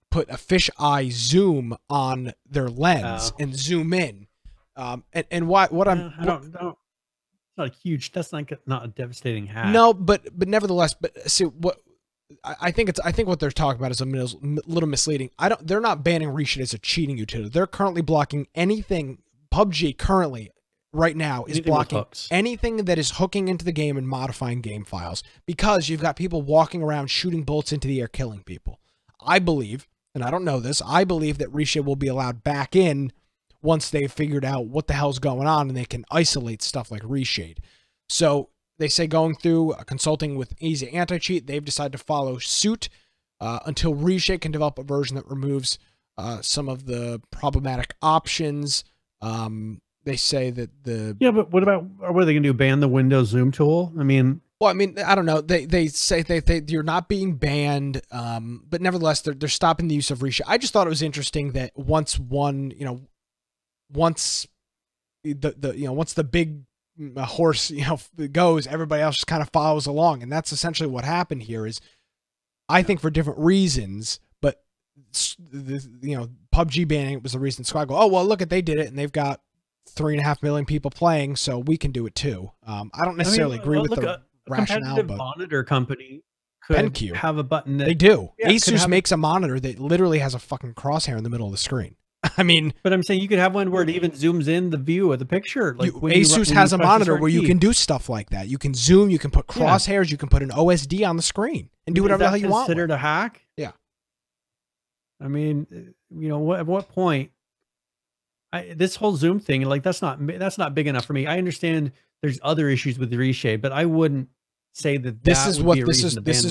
put a fisheye zoom on their lens and zoom in. And what I'm I don't it's not a huge, that's not a devastating hack. No, but nevertheless, but see what. I think what they're talking about is a little misleading. They're not banning reshade as a cheating utility. They're currently blocking anything. PUBG currently right now is blocking anything that is hooking into the game and modifying game files, because you've got people walking around shooting bullets into the air, killing people. I believe, and I don't know this, I believe that reshade will be allowed back in once they've figured out what the hell's going on and they can isolate stuff like reshade. So they say, going through consulting with Easy Anti-Cheat, they've decided to follow suit until reshade can develop a version that removes some of the problematic options. They say that but what are they going to do? Ban the Windows Zoom tool? I mean, I don't know. They say you're not being banned, but nevertheless they're stopping the use of reshade. I just thought it was interesting that once the big horse goes, everybody else just kind of follows along, and that's essentially what happened here. Is, I think for different reasons, but PUBG banning it was the reason Squad go, oh well, look at, they did it and they've got 3.5 million people playing, so we can do it too. I don't necessarily agree with the rationale, but monitor company could have a button that they do. Asus makes a monitor that literally has a fucking crosshair in the middle of the screen. I mean, but I'm saying you could have one where it even zooms in the view of the picture. Like Asus has a monitor where you can do stuff like that. You can zoom, you can put crosshairs, you can put an OSD on the screen and do whatever the hell you want. Considered a hack? Yeah. I mean, at what point? This whole zoom thing, like that's not big enough for me. I understand there's other issues with the reshade, but I wouldn't say that this is the reason. This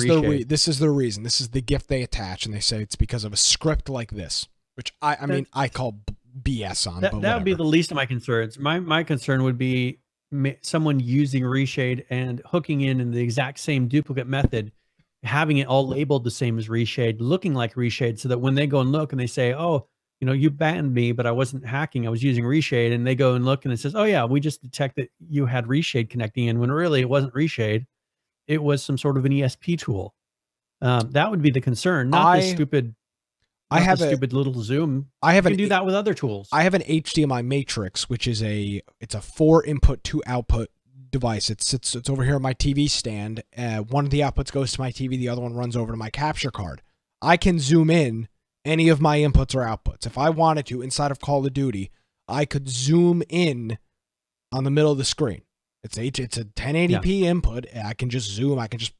is the reason. This is the gift they attach, and they say it's because of a script like this. Which I call BS on. That would be the least of my concerns. My concern would be someone using reshade and hooking in the exact same duplicate method having it all labeled the same as reshade, looking like reshade, so that when they go and look and they say, oh, you know, you banned me, but I wasn't hacking, I was using reshade, and they go and look and it says, oh yeah, we just detected you had reshade connecting in, when really it wasn't reshade, it was some sort of an ESP tool. That would be the concern, not this stupid. I have a stupid little zoom. I have you can do that with other tools. I have an HDMI matrix, which is it's a 4 input 2 output device. It's over here on my TV stand. One of the outputs goes to my TV, the other one runs over to my capture card. I can zoom in any of my inputs or outputs. If I wanted to, inside of Call of Duty, I could zoom in on the middle of the screen. It's a 1080p input. I can just zoom. I can just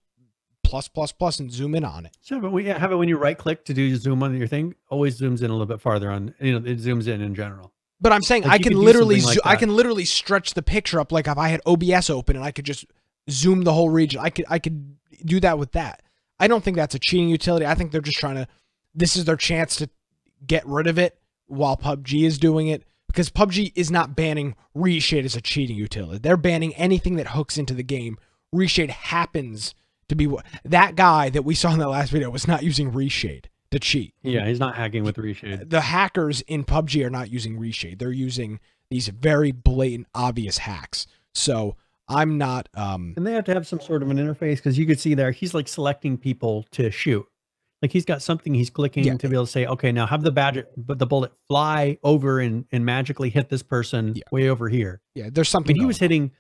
plus and zoom in on it. So, but we have it when you right click to do zoom on your thing. Always zooms in a little bit farther on. You know, it zooms in general. But I'm saying like I can literally stretch the picture up, like if I had OBS open and I could just zoom the whole region. I could do that with that. I don't think that's a cheating utility. I think they're just trying to. This is their chance to get rid of it while PUBG is doing it, because PUBG is not banning reshade as a cheating utility. They're banning anything that hooks into the game. Reshade happens to be what that guy that we saw in that last video was not using reshade to cheat. Yeah, he's not hacking with reshade. The hackers in PUBG are not using reshade. They're using these very blatant, obvious hacks. So I'm not. And they have to have some sort of an interface, because you could see there he's like selecting people to shoot. Like he's got something he's clicking to be able to say, okay, now have the bullet fly over and magically hit this person way over here. Yeah, there's something. I mean, he was hitting. You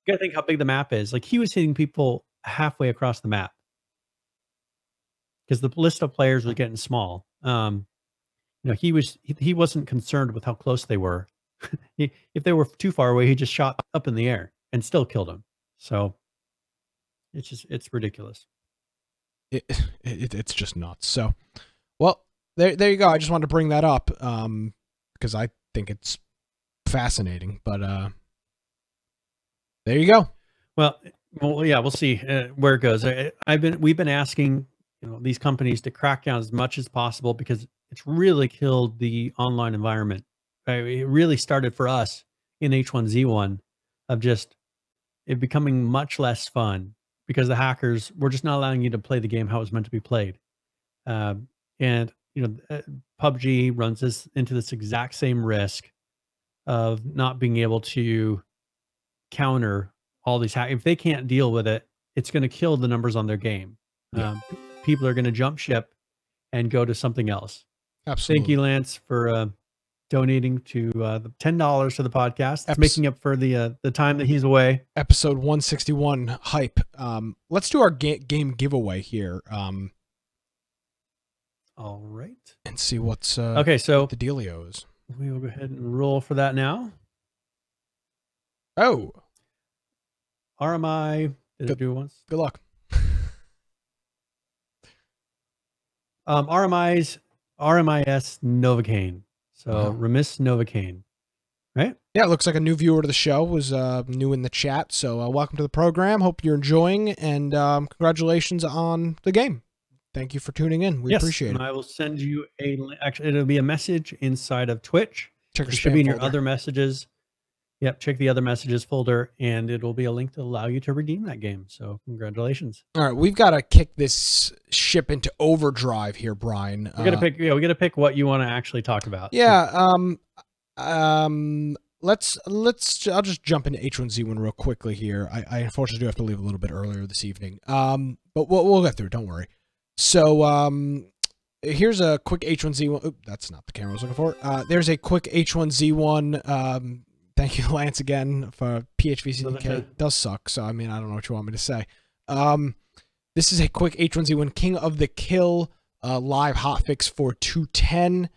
gotta think how big the map is. Like he was hitting people halfway across the map, because the list of players was getting small. You know, he wasn't concerned with how close they were. If they were too far away, he just shot up in the air and still killed them. So it's ridiculous. It's just nuts. So, well, there you go. I just wanted to bring that up because I think it's fascinating. But there you go. Well, yeah, we'll see where it goes. We've been asking, you know, these companies to crack down as much as possible, because it's really killed the online environment. It really started for us in H1Z1 of just it becoming much less fun, because the hackers were just not allowing you to play the game how it was meant to be played. And you know, PUBG runs into this exact same risk of not being able to counter all these hacks. If they can't deal with it, it's going to kill the numbers on their game. People are going to jump ship and go to something else. Absolutely. Thank you, Lance, for donating to the $10 to the podcast. It's making up for the time that he's away. Episode 161 hype. Let's do our game giveaway here. All right. And see what's okay. So what the dealio is. We will go ahead and roll for that now. Oh. RMI. Did it do it once? Good luck. RMIS Novocaine. So Remiss Novocaine, right? Yeah, it looks like a new viewer to the show, was new in the chat. So welcome to the program. Hope you're enjoying, and congratulations on the game. Thank you for tuning in. We appreciate it. I will send you actually, it'll be a message inside of Twitch. Check your it should be in your other messages. Yep, check the other messages folder, and it'll be a link to allow you to redeem that game. So congratulations. All right, we've got to kick this ship into overdrive here, Brian. We got to pick. Yeah, we got to pick what you want to actually talk about. Yeah. Let's. I'll just jump into H1Z1 real quickly here. I unfortunately do have to leave a little bit earlier this evening. But we'll get through. Don't worry. So here's a quick H1Z1. Oop, that's not the camera I was looking for. There's a quick H1Z1. Thank you, Lance, again for PHVCK. It does suck, so I mean, I don't know what you want me to say. This is a quick H1Z1 King of the Kill live hotfix for 210.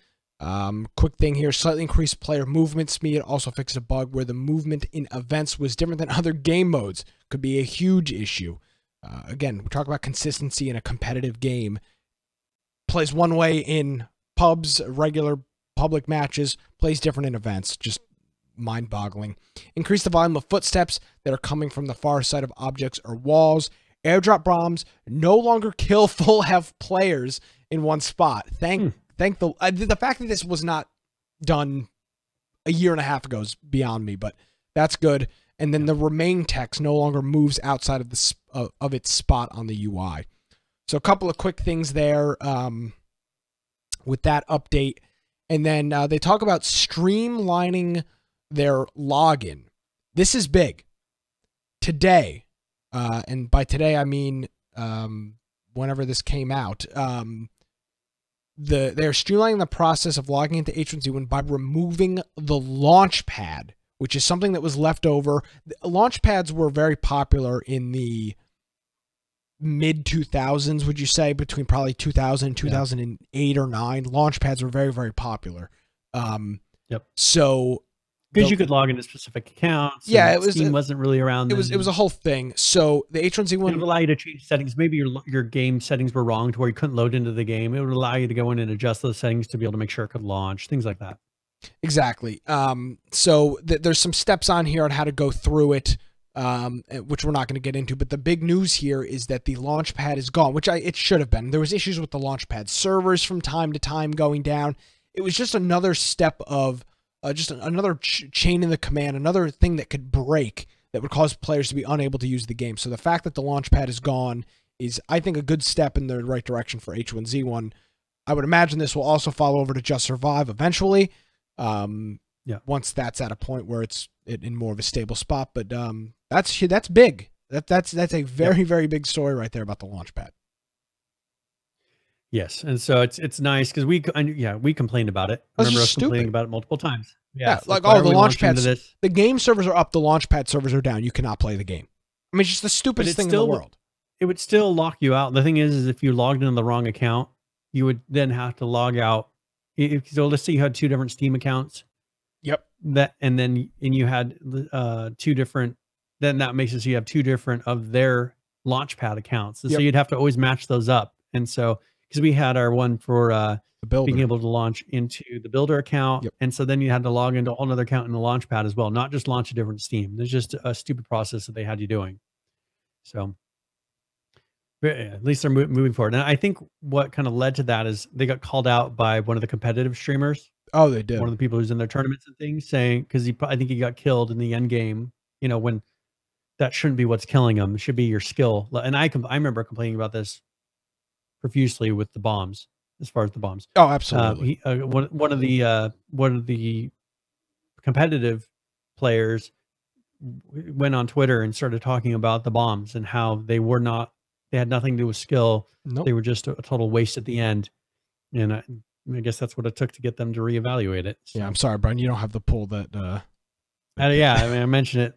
Quick thing here, slightly increased player movement speed. Also fixed a bug where the movement in events was different than other game modes. Could be a huge issue. Again, we talk about consistency in a competitive game. Plays one way in pubs, regular public matches. Plays different in events. Just mind-boggling. Increase the volume of footsteps that are coming from the far side of objects or walls. Airdrop bombs no longer kill full health players in one spot. Thank the fact that this was not done a year and a half ago is beyond me, but that's good. And then the remain text no longer moves outside of the of its spot on the UI. So a couple of quick things there with that update. And then they talk about streamlining their login. This is big. Today, and by today I mean whenever this came out, they're streamlining the process of logging into H1Z1 by removing the launch pad, which is something that was left over. Launch pads were very popular in the mid 2000s, would you say, between probably 2000 and 2008 or 9. Launch pads were very, very popular. Yep. So because you could log into specific accounts. Yeah, Steam wasn't really around. It was a whole thing. So the H1Z1 would allow you to change settings. Maybe your game settings were wrong to where you couldn't load into the game. It would allow you to go in and adjust those settings to be able to make sure it could launch, things like that. Exactly. So there's some steps on here on how to go through it, which we're not going to get into. But the big news here is that the Launchpad is gone, which it should have been. There was issues with the Launchpad servers from time to time going down. It was just another step of just another chain in the command, another thing that could break that would cause players to be unable to use the game. So the fact that the Launchpad is gone is, I think, a good step in the right direction for H1Z1. I would imagine this will also follow over to Just Survive eventually. Once that's at a point where it's in more of a stable spot, but that's big. That's a very, very big story right there about the Launchpad. Yes, and so it's nice because we complained about it. I remember us complaining about it multiple times. Yeah, like, oh, the Launchpads, the game servers are up, the Launchpad servers are down. You cannot play the game. I mean, it's just the stupidest thing in the world. It would still lock you out. The thing is if you logged in the wrong account, you would then have to log out. So let's say you had 2 different Steam accounts. Yep. And you had 2 different. Then that makes it so you have 2 different of their Launchpad accounts. So you'd have to always match those up. And so because we had our one for being able to launch into the builder account, and so then you had to log into a whole other account in the Launchpad as well, not just launch a different Steam. There's just a stupid process that they had you doing. So. At least they're moving forward. And I think what kind of led to that is they got called out by one of the competitive streamers. Oh, they did. One of the people who's in their tournaments and things saying, because I think he got killed in the end game, when that shouldn't be what's killing him. It should be your skill. And I remember complaining about this profusely with the bombs, as far as the bombs. Oh, absolutely. One of the competitive players went on Twitter and started talking about the bombs and how they had nothing to do with skill. Nope. They were just a total waste at the end. And I guess that's what it took to get them to reevaluate it. So. Yeah, I'm sorry, Brian. You don't have the pull that. Yeah, I mean, I mentioned it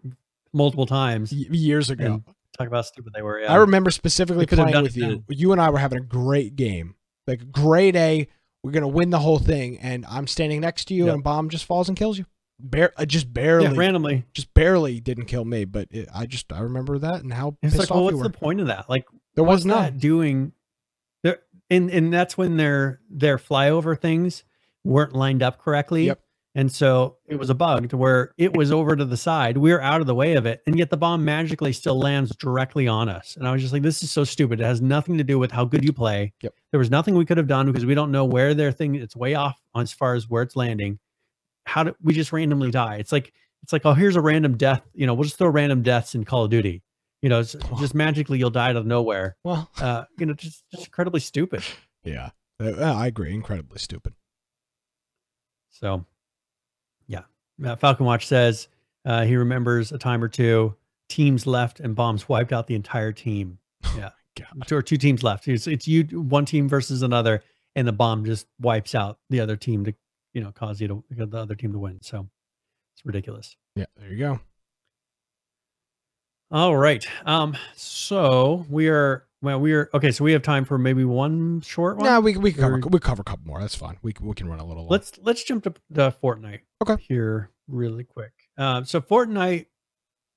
multiple times. Years ago. Talk about how stupid they were. Yeah. I remember specifically playing with you. You and I were having a great game. Like, grade A. We're going to win the whole thing. And I'm standing next to you, and a bomb just falls and kills you. Just barely. Yeah, randomly. Just barely didn't kill me. But I remember that and how it's pissed like, off what's the point of that? Like, there was none. Doing there, and that's when their flyover things weren't lined up correctly. Yep. And so it was a bug to where it was over to the side. We were out of the way of it, and yet the bomb magically still lands directly on us. And I was just like, this is so stupid. It has nothing to do with how good you play. Yep. There was nothing we could have done because we don't know where their thing. It's way off as far as where it's landing. How do we just randomly die? It's like, oh, here's a random death. We'll just throw random deaths in Call of Duty. Just magically you'll die out of nowhere. Well, just incredibly stupid. Yeah, I agree. Incredibly stupid. So, yeah. Falcon Watch says he remembers a time or 2 teams left and bombs wiped out the entire team. Yeah, or 2 teams left. It's you, one team versus another, and the bomb just wipes out the other team to cause the other team to win. So it's ridiculous. Yeah, there you go. All right. So we are okay. So we have time for maybe one short one. Yeah, we cover a couple more. That's fine. We can run a little long. Let's jump to the Fortnite. Okay. Here really quick. So Fortnite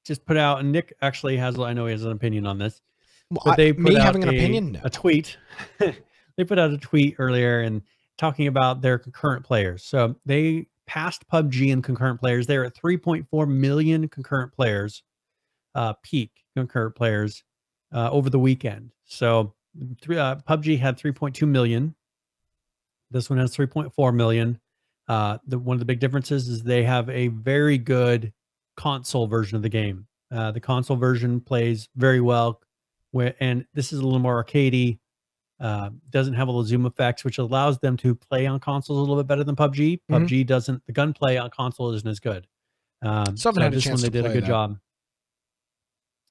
just put out, and Nick actually has, I know he has an opinion on this. But they put out having an opinion? No. A tweet. They put out a tweet earlier and talking about their concurrent players. So they passed PUBG in concurrent players. They're at 3.4 million concurrent players. Peak concurrent players over the weekend. So PUBG had 3.2 million. This one has 3.4 million. One of the big differences is they have a very good console version of the game. The console version plays very well, and this is a little more arcadey. Doesn't have all the zoom effects, which allows them to play on consoles a little bit better than PUBG. PUBG doesn't. The gunplay on console isn't as good. So this one they did a good job.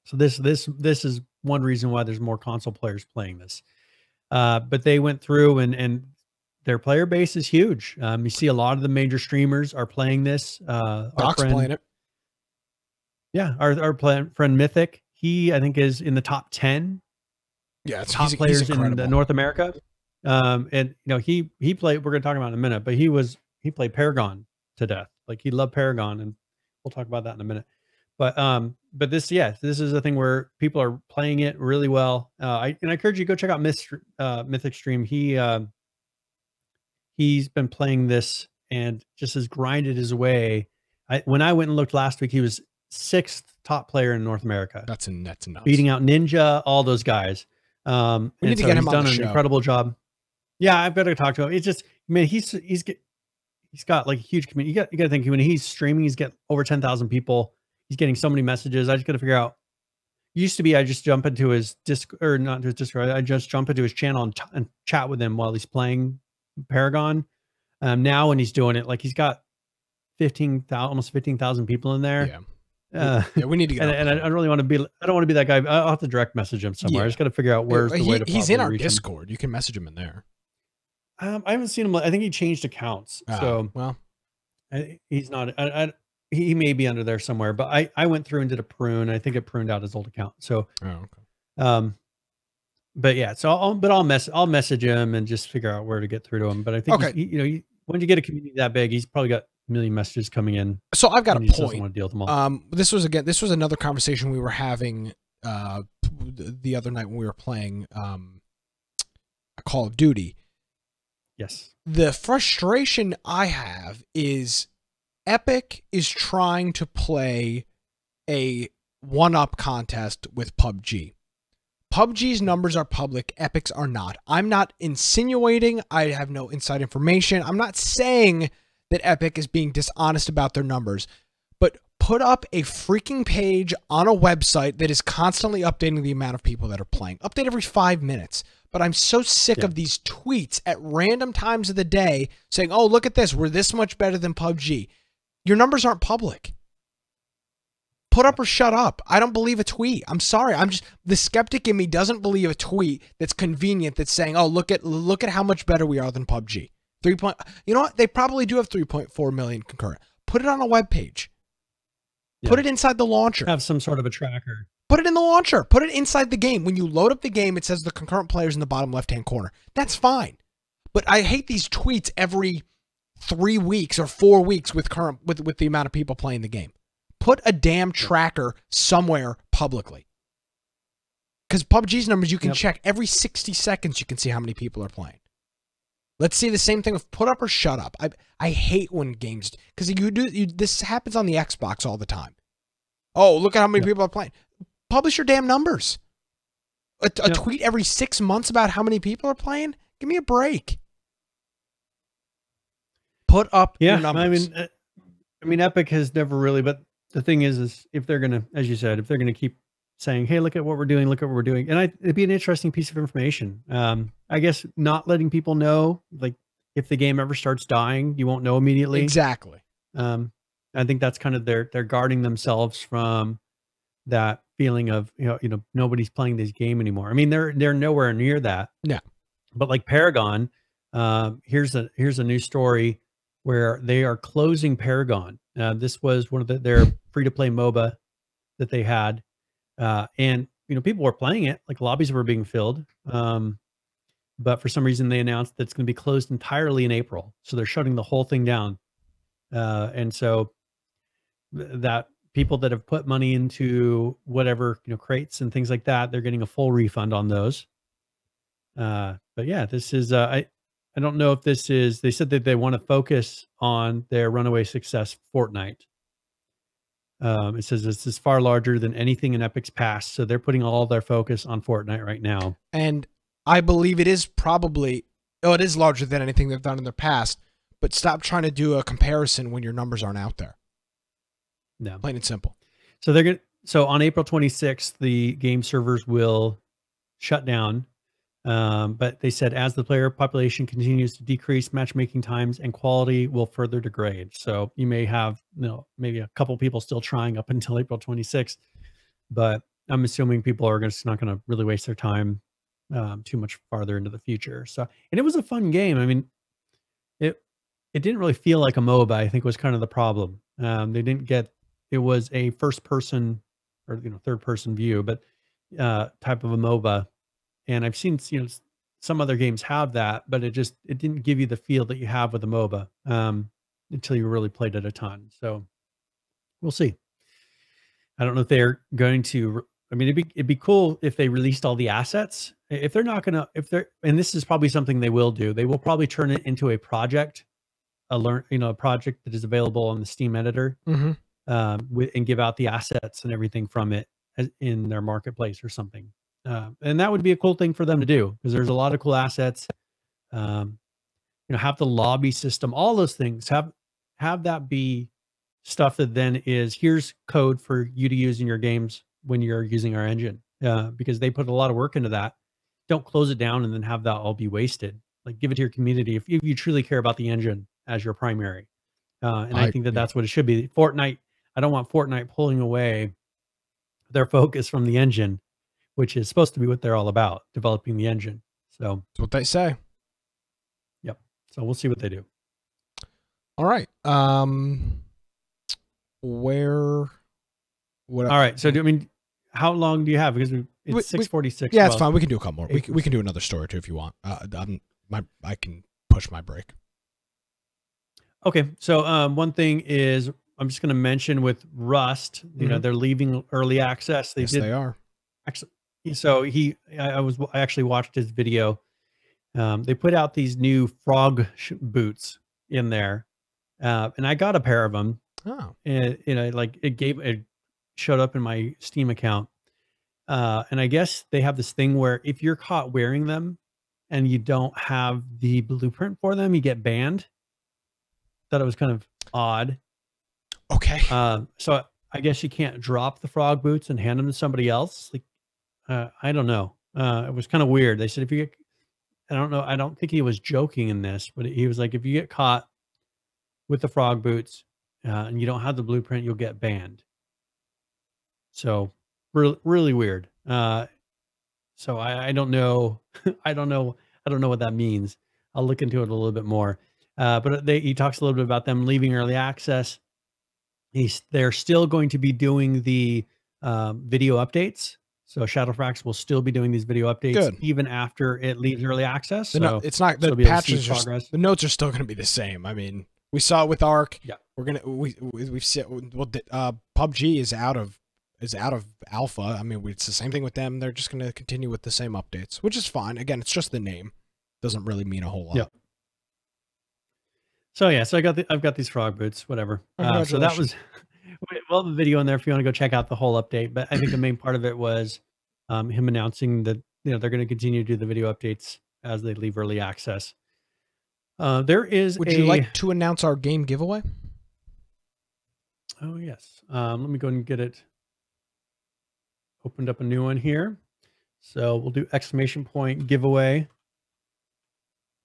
So this is one reason why there's more console players playing this. But they went through and their player base is huge. You see a lot of the major streamers are playing this. Doc's playing it. Yeah, our friend Mythic, he I think is in the top 10. Yeah, top players in North America. And you know, he played, we're gonna talk about it in a minute, but he played Paragon to death. Like he loved Paragon, and we'll talk about that in a minute. But this is a thing where people are playing it really well. I encourage you to go check out Mythic stream. He's been playing this and just has grinded his way. When I went and looked last week, he was 6th top player in North America. That's nuts. Beating out Ninja, all those guys. We need to get him on the show. He's done an incredible job. Yeah, I've got to talk to him. It's just, I mean, he's got like a huge community. You got to think when he's streaming, he's got over 10,000 people. He's getting so many messages. I just got to figure out. Used to be, I just jump into his Discord, or not his Discord. I just jump into his channel and chat with him while he's playing Paragon. Now when he's doing it, like he's got almost 15,000 people in there. Yeah. We need to get. And I don't really want to be. I don't want to be that guy. I'll have to direct message him somewhere. I just got to figure out where's the way to. He's in our Discord. You can message him in there. I haven't seen him. I think he changed accounts. So well, he's not. He may be under there somewhere. But I went through and did a prune. I think it pruned out his old account. So. Okay. But yeah. So I'll message him and just figure out where to get through to him. But I think when you get a community that big, he's probably got a million messages coming in. So I've got a point. Want to deal with them all. This was another conversation we were having the other night when we were playing Call of Duty. Yes. The frustration I have is Epic is trying to play a one-up contest with PUBG. PUBG's numbers are public, Epic's are not. I'm not insinuating, I have no inside information. I'm not saying that Epic is being dishonest about their numbers, but put up a freaking page on a website that is constantly updating the amount of people that are playing. Update every 5 minutes. But I'm so sick of these tweets at random times of the day saying, oh, look at this, we're this much better than PUBG. Your numbers aren't public. Put up or shut up. I don't believe a tweet. I'm sorry. The skeptic in me doesn't believe a tweet that's convenient that's saying, oh, look at how much better we are than PUBG. You know what? They probably do have 3.4 million concurrent. Put it on a web page. Yeah. Put it inside the launcher. Have some sort of a tracker. Put it in the launcher. Put it inside the game. When you load up the game, it says the concurrent players in the bottom left-hand corner. That's fine. But I hate these tweets every 3 weeks or 4 weeks with the amount of people playing the game. Put a damn tracker somewhere publicly. Because PUBG's numbers, you can check every 60 seconds. You can see how many people are playing. Let's see the same thing with put up or shut up. I hate when games, because this happens on the Xbox all the time. Oh, look at how many people are playing. Publish your damn numbers. A tweet every 6 months about how many people are playing? Give me a break. Put up your numbers. I mean, Epic has never really, but the thing is if they're going to, as you said, if they're going to keep saying, hey, look at what we're doing, and it'd be an interesting piece of information. I guess not letting people know, like if the game ever starts dying, you won't know immediately. Exactly. I think that's kind of they're guarding themselves from that feeling of, nobody's playing this game anymore. I mean, they're nowhere near that. Yeah. But like Paragon, here's a new story where they are closing Paragon. This was one of their free-to-play MOBA that they had. And people were playing it, like lobbies were being filled. But for some reason they announced that it's going to be closed entirely in April. So they're shutting the whole thing down. And so that people that have put money into whatever, crates and things like that, they're getting a full refund on those. But yeah, this is, I don't know if this is, they said that they want to focus on their runaway success, Fortnite. It says this is far larger than anything in Epic's past. So they're putting all their focus on Fortnite right now. And I believe it is it is larger than anything they've done in their past, but stop trying to do a comparison when your numbers aren't out there. No. Plain and simple. So so on April 26th, the game servers will shut down. But they said as the player population continues to decrease, matchmaking times and quality will further degrade. So you may have, maybe a couple people still trying up until April 26th, but I'm assuming people are just not going to really waste their time too much farther into the future. So, and it was a fun game. I mean, it didn't really feel like a MOBA, I think was kind of the problem. They didn't get, it was a first person or, third person view, but type of a MOBA. And I've seen, some other games have that, but it didn't give you the feel that you have with a MOBA until you really played it a ton. So we'll see. I don't know if they're going to, I mean, it'd be cool if they released all the assets. If they're not going to, and this is probably something they will do, they will probably turn it into a project, a project that is available on the Steam editor, and give out the assets and everything from it in their marketplace or something. And that would be a cool thing for them to do because there's a lot of cool assets. Have the lobby system, all those things, have that be stuff that then is, here's code for you to use in your games when you're using our engine, because they put a lot of work into that. Don't close it down and then have that all be wasted. Like, give it to your community if you truly care about the engine as your primary. And I think that's what it should be. Fortnite, I don't want Fortnite pulling away their focus from the engine, which is supposed to be what they're all about, developing the engine. So that's what they say. Yep. So we'll see what they do. All right. All right. So how long do you have? Because it's 6:46. Yeah, it's fine. We can do a couple more. We can do another story too if you want. I can push my break. Okay. So one thing is, I'm just going to mention with Rust, they're leaving early access. They are. Actually, so I actually watched his video. They put out these new frog boots in there, and I got a pair of them. Oh, and it showed up in my Steam account, and I guess they have this thing where if you're caught wearing them and you don't have the blueprint for them, you get banned. Thought it was kind of odd. Okay. So I guess you can't drop the frog boots and hand them to somebody else. Like, I don't know. It was kind of weird. They said if you get, I don't know. I don't think he was joking in this, but he was like, if you get caught with the frog boots and you don't have the blueprint, you'll get banned. So really, really weird. So I don't know. I don't know what that means. I'll look into it a little bit more. But he talks a little bit about them leaving early access. They're still going to be doing the video updates. So Shadowfax will still be doing these video updates even after it leaves early access. So it's not the patches. The notes are still going to be the same. I mean, we saw it with Arc. Yeah, we've seen. Well, PUBG is out of alpha. I mean, it's the same thing with them. They're just going to continue with the same updates, which is fine. Again, it's just the name. Doesn't really mean a whole lot. Yeah. So yeah, so I've got these frog boots, whatever. So that was, well, the video in there if you want to go check out the whole update. But I think the main part of it was him announcing that they're going to continue to do the video updates as they leave early access. There is. Would you like to announce our game giveaway? Oh yes. Let me go and get it. Opened up a new one here. So we'll do ! giveaway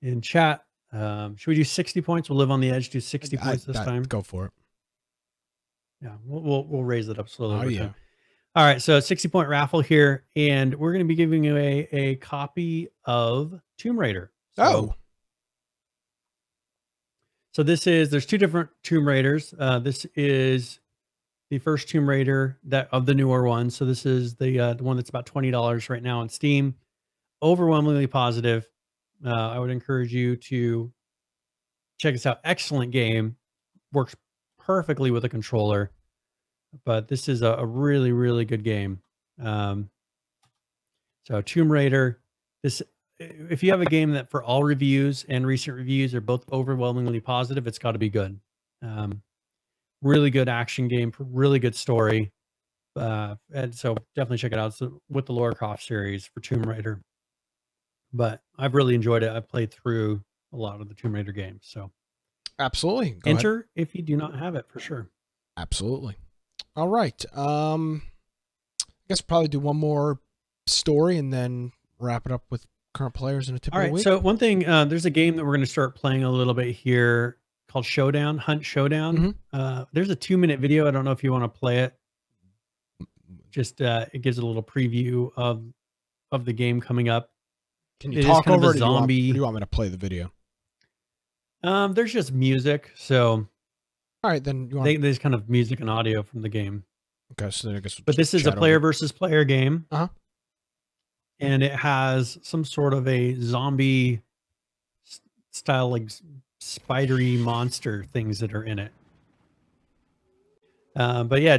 in chat. Should we do 60 points? We'll live on the edge. Do 60 points this time. Go for it. Yeah, we'll raise it up slowly. Oh yeah. All right, so 60-point raffle here, and we're going to be giving away a copy of Tomb Raider. So there's two different Tomb Raiders. This is the first Tomb Raider of the newer one. So this is the one that's about $20 right now on Steam. Overwhelmingly positive. I would encourage you to check this out. Excellent game. Works perfectly with a controller. But this is a really, really good game. So Tomb Raider. If you have a game that for all reviews and recent reviews are both overwhelmingly positive, it's got to be good. Really good action game. Really good story. And so definitely check it out. So with the Lara Croft series for Tomb Raider. But I've really enjoyed it. I've played through a lot of the Tomb Raider games. So absolutely. Enter if you do not have it, for sure. Absolutely. All right. I guess we'll probably do one more story and then wrap it up with Current players in a typical All right. week. So one thing, there's a game that we're going to start playing a little bit here called Showdown, Hunt Showdown. There's a 2-minute video. I don't know if you want to play it. Just it gives a little preview of the game coming up. Can you talk over it? Zombie. Or do you want me to play the video? There's just music. So all right, then you want there's kind of music and audio from the game. Okay, so then I guess. But this is a player versus player game. And it has some sort of a zombie style, like spidery monster things that are in it. But yeah,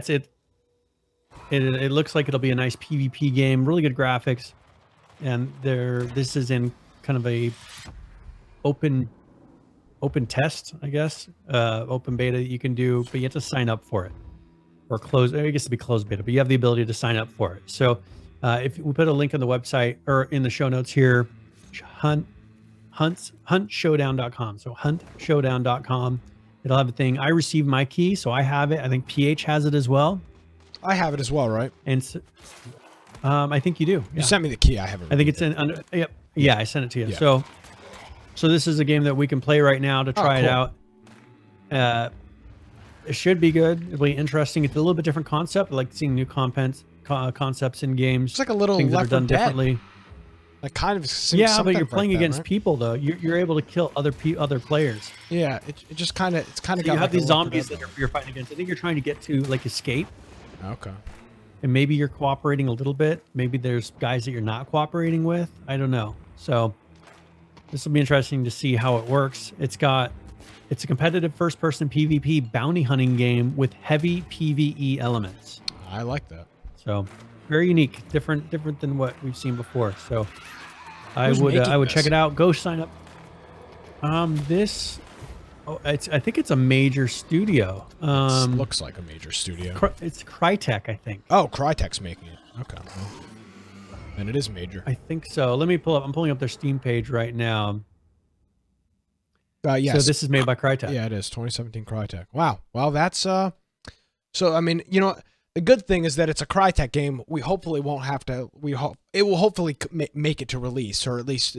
it looks like it'll be a nice PvP game, really good graphics. And this is in kind of a open test, I guess, open beta that you can do, but you have to sign up for it, or close. I guess it'd be closed beta, but you have the ability to sign up for it. So if we put a link on the website or in the show notes here, huntshowdown.com. So huntshowdown.com. It'll have a thing. I received my key, so I have it. I think PH has it as well. I have it as well, right? And so, I think you do. You sent me the key. I have it. I think it's in under. Yep. Yeah, I sent it to you. Yeah. So this is a game that we can play right now to try it out. It should be good. It'll be interesting. It's a little bit different concept. I like seeing new concepts in games. It's like a little things that are done differently. Like kind of but you're playing against people though. You're able to kill other players. Yeah, it just kind of got. You have these zombies that you're fighting against. I think you're trying to get to like escape. Okay. And maybe you're cooperating a little bit. Maybe there's guys that you're not cooperating with. I don't know. So this will be interesting to see how it works. It's a competitive first-person PvP bounty hunting game with heavy PvE elements. I like that. So very unique, different than what we've seen before. So I would check it out. Go sign up. I think it's a major studio. It looks like a major studio. It's Crytek, I think. Oh, Crytek's making it. Okay. And it is major. I think so. Let me pull up. I'm pulling up their Steam page right now. Yes. So this is made by Crytek. Yeah, it is. 2017 Crytek. Wow. Well, that's so I mean, the good thing is that it's a Crytek game. We hopefully won't have to. It will hopefully make it to release, or at least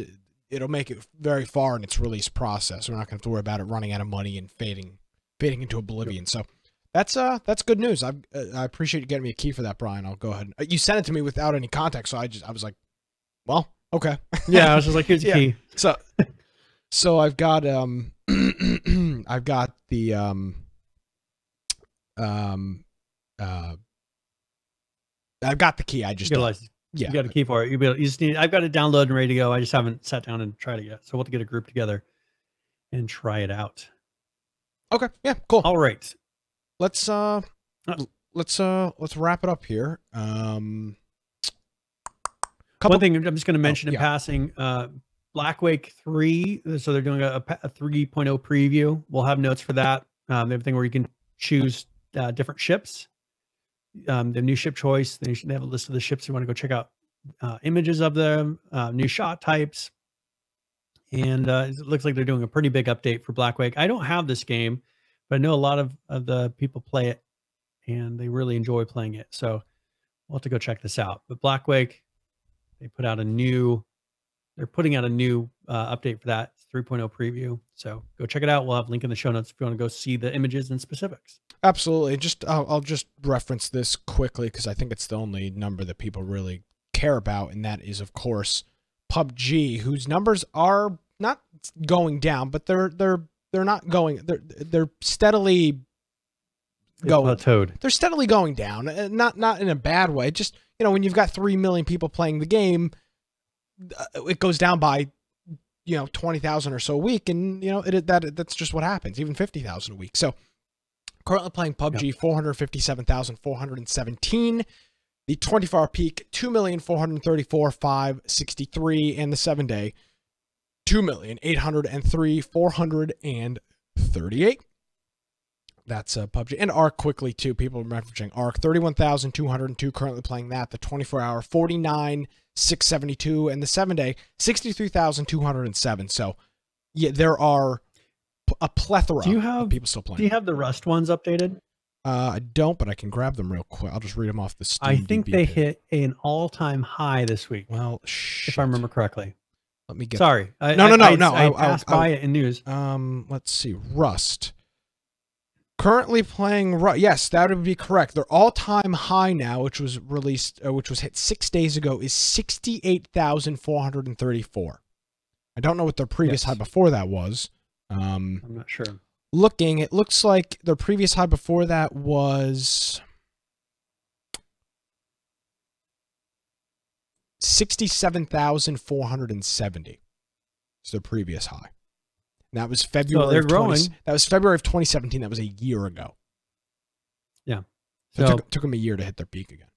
it'll make it very far in its release process. We're not going to have to worry about it running out of money and fading into oblivion. So that's good news. I appreciate you getting me a key for that, Brian. I'll go ahead. You sent it to me without any context, so I was like, well, okay. Yeah, I was just like, here's a key. So I've got I've got the I've got the key. I just you got a key for it. You just need. I've got it downloaded and ready to go. I just haven't sat down and tried it yet. So we'll have to get a group together and try it out. Okay. Yeah. Cool. All right. Let's wrap it up here. One thing I'm just going to mention in passing. Black Wake 3. So they're doing a 3.0 preview. We'll have notes for that. They have a thing where you can choose different ships. The new ship choice. They have a list of the ships you want to go check out, images of them, new shot types, and it looks like they're doing a pretty big update for Black Wake. I don't have this game, but I know a lot of the people play it, and they really enjoy playing it. So we'll have to go check this out. But Black Wake, they're putting out a new update for that 3.0 preview. So go check it out. We'll have a link in the show notes if you want to go see the images and specifics. Absolutely. I'll just reference this quickly because I think it's the only number that people really care about, and that is, of course, PUBG, whose numbers are not going down, but they're not going. They're steadily going. Plateaued. They're steadily going down. Not in a bad way. Just when you've got 3 million people playing the game, it goes down by 20,000 or so a week, and that's just what happens. Even 50,000 a week. So currently playing PUBG, 457,417. The 24-hour peak, 2,434,563, and the 7-day, 2,803,438. That's PUBG. And ARC quickly, too. People are referencing ARC. 31,202 currently playing that. The 24-hour, 49,672. And the 7-day, 63,207. So, yeah, there are a plethora of people still playing. Do you have the Rust ones updated? I don't, but I can grab them real quick. I'll just read them off the Steam. I think they hit an all-time high this week. Well, shit. If I remember correctly. Let me get. Sorry. No. I passed by it in news. Let's see. Rust. Currently playing Rust. Yes, that would be correct. Their all-time high now, which was released, which was hit 6 days ago, is 68,434. I don't know what their previous high before that was. I'm not sure. Looking, it looks like their previous high before that was 67,470. It's their previous high. And that was February. So they're growing. That was February of 2017. That was a year ago. Yeah. So it took them a year to hit their peak again.